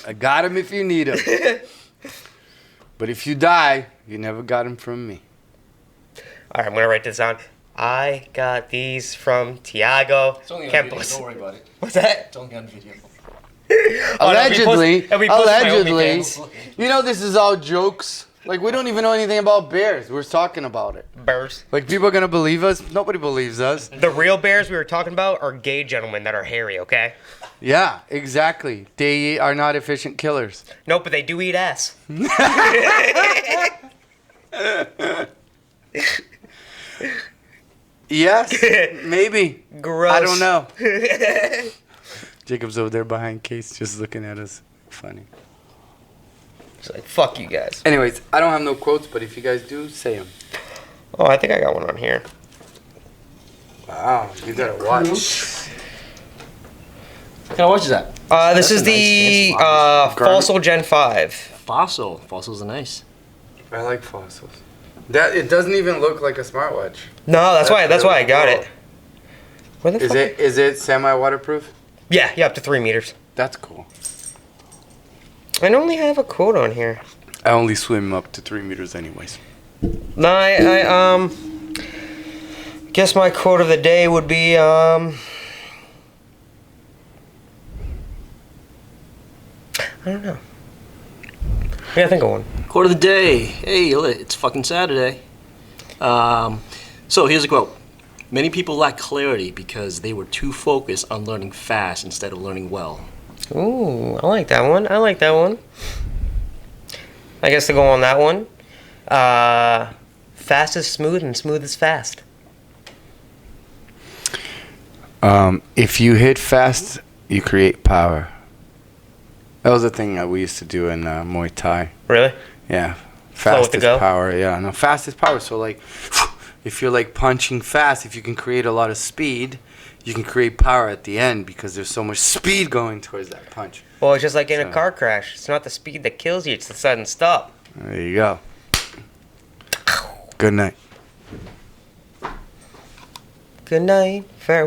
I got him if you need him. But if you die, you never got him from me. All right, I'm gonna write this down. I got these from Tiago It's only on video. Campos. Don't worry about it. What's that? It's only on video. Allegedly, it'll be posted on my allegedly. OnlyFans. You know, this is all jokes. Like, we don't even know anything about bears. We're talking about it. Bears. Like, people are gonna believe us? Nobody believes us. The real bears we were talking about are gay gentlemen that are hairy, okay? Yeah, exactly. They are not efficient killers. Nope, but they do eat ass. Yes, maybe. Gross. I don't know. Jacob's over there behind Case just looking at us. Funny. It's like, fuck you guys. Anyways, I don't have no quotes, but if you guys do, say them. Oh, I think I got one on here. Wow, you gotta watch. What kind of watch is that? This is a the nice fancy Fossil Gen 5. Fossil. Fossils are nice. I like fossils. That it doesn't even look like a smartwatch. No, that's why really I got cool. it. Where the Is fuck? it semi-waterproof? Yeah, up to 3 meters. That's cool. I only have a quote on here. I only swim up to 3 meters anyways. No, I guess my quote of the day would be I don't know. Yeah, think of one. Quote of the day. Hey, it's fucking Saturday. So here's a quote. Many people lack clarity because they were too focused on learning fast instead of learning well. Ooh, I like that one. I guess to go on that one. Fast is smooth and smooth is fast. If you hit fast, you create power. That was a thing that we used to do in Muay Thai. Really? Yeah. Flow with Fast the is go? power. Yeah, no, fast is power. So, like, if you're, like, punching fast, if you can create a lot of speed, you can create power at the end because there's so much speed going towards that punch. Well, it's just like in a So- car crash. It's not the speed that kills you, it's the sudden stop. There you go. Good night. Good night. Farewell.